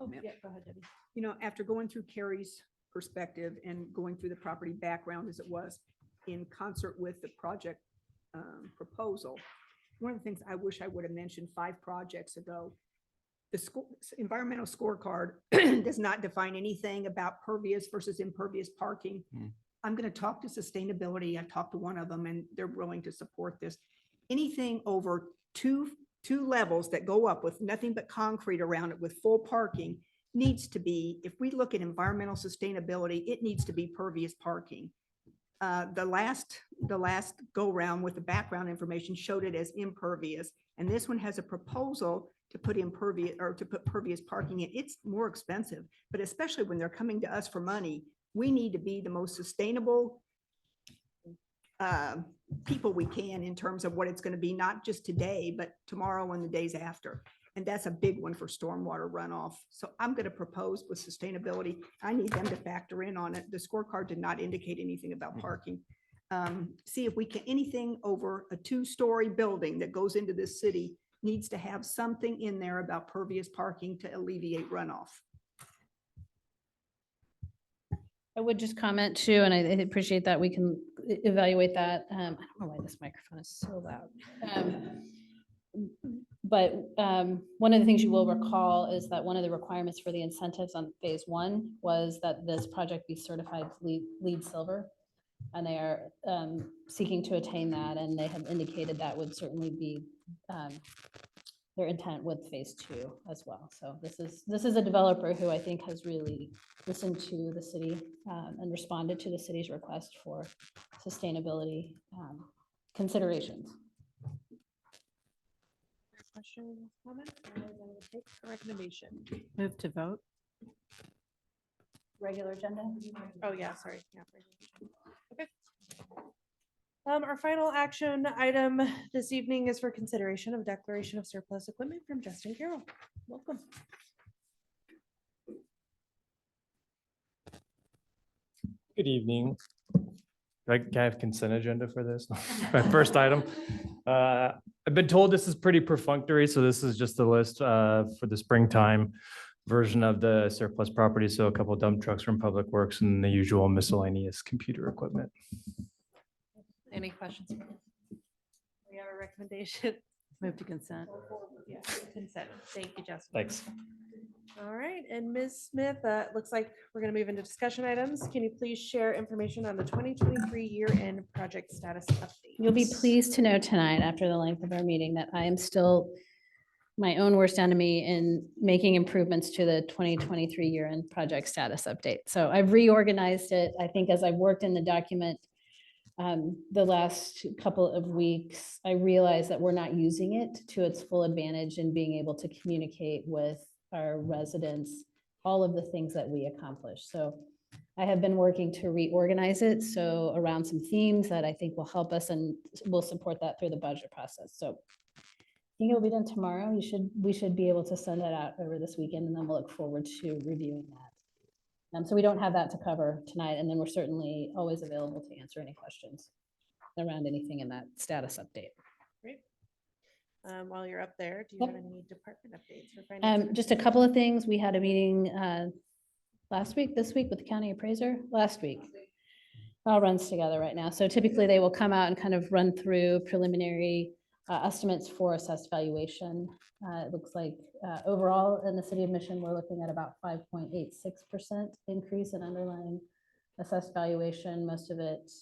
Oh, Yeah, go ahead, Debbie. You know, after going through Carrie's perspective and going through the property background as it was in concert with the project proposal, one of the things I wish I would have mentioned 5 projects ago, the environmental scorecard does not define anything about pervious versus impervious parking. I'm going to talk to sustainability. I talked to one of them and they're willing to support this. Anything over two levels that go up with nothing but concrete around it with full parking needs to be, if we look at environmental sustainability, it needs to be pervious parking. The last go round with the background information showed it as impervious. And this one has a proposal to put impervious or to put pervious parking in. It's more expensive, but especially when they're coming to us for money, we need to be the most sustainable people we can in terms of what it's going to be, not just today, but tomorrow and the days after. And that's a big one for stormwater runoff. So I'm going to propose with sustainability. I need them to factor in on it. The scorecard did not indicate anything about parking. See if we can, anything over a 2-story building that goes into this city needs to have something in there about pervious parking to alleviate runoff. I would just comment too, and I appreciate that we can evaluate that. I don't know why this microphone is so loud. But one of the things you will recall is that one of the requirements for the incentives on phase 1 was that this project be certified LEED Silver. And they are seeking to attain that, and they have indicated that would certainly be their intent with phase 2 as well. So this is a developer who I think has really listened to the city and responded to the city's request for sustainability considerations. Questions, comments? Otherwise, I will take a recommendation. Move to vote. Regular agenda? Oh, yeah, sorry. Yeah, okay. Our final action item this evening is for consideration of declaration of surplus equipment from Justin Carroll. Welcome. Good evening. Can I have consent agenda for this? My first item. I've been told this is pretty perfunctory, so this is just the list for the springtime version of the surplus property. So a couple dump trucks from Public Works and the usual miscellaneous computer equipment. Any questions? We have a recommendation. Move to consent. Yeah, consent. Thank you, Jessica. Thanks. All right, and Ms. Smith, looks like we're gonna move into discussion items. Can you please share information on the 2023 year-end project status update? You'll be pleased to know tonight, after the length of our meeting, that I am still my own worst enemy in making improvements to the 2023 year-end project status update. So I've reorganized it. I think as I've worked in the document the last couple of weeks, I realized that we're not using it to its full advantage in being able to communicate with our residents all of the things that we accomplish. So I have been working to reorganize it. So around some themes that I think will help us and will support that through the budget process. So I think it'll be done tomorrow. We should be able to send that out over this weekend, and then we'll look forward to reviewing that. So we don't have that to cover tonight, and then we're certainly always available to answer any questions around anything in that status update. Great. While you're up there, do you have any department updates for finance? Just a couple of things. We had a meeting this week with the county appraiser, last week. All runs together right now. So typically they will come out and kind of run through preliminary estimates for assessed valuation. It looks like overall in the city of Mission, we're looking at about 5.86% increase in underlying assessed valuation. Most of it,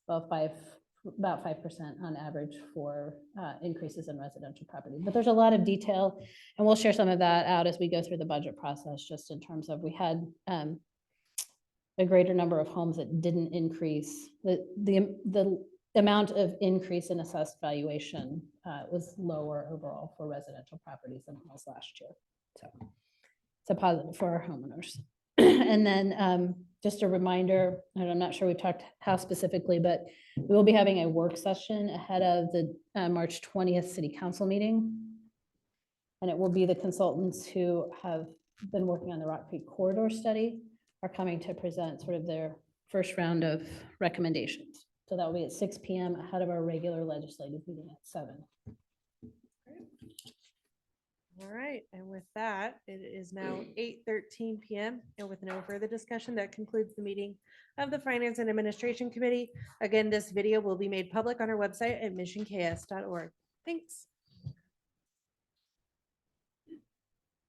about 5% on average for increases in residential property. But there's a lot of detail, and we'll share some of that out as we go through the budget process, just in terms of we had a greater number of homes that didn't increase. The amount of increase in assessed valuation was lower overall for residential properties than it was last year. So it's a positive for our homeowners. And then just a reminder, and I'm not sure we talked how specifically, but we will be having a work session ahead of the March 20th City Council meeting. And it will be the consultants who have been working on the Rock Creek Corridor study are coming to present sort of their first round of recommendations. So that will be at 6 p.m. ahead of our regular legislative meeting at 7. All right, and with that, it is now 8:13 p.m. and with no further discussion, that concludes the meeting of the Finance and Administration Committee. Again, this video will be made public on our website at missionks.org. Thanks.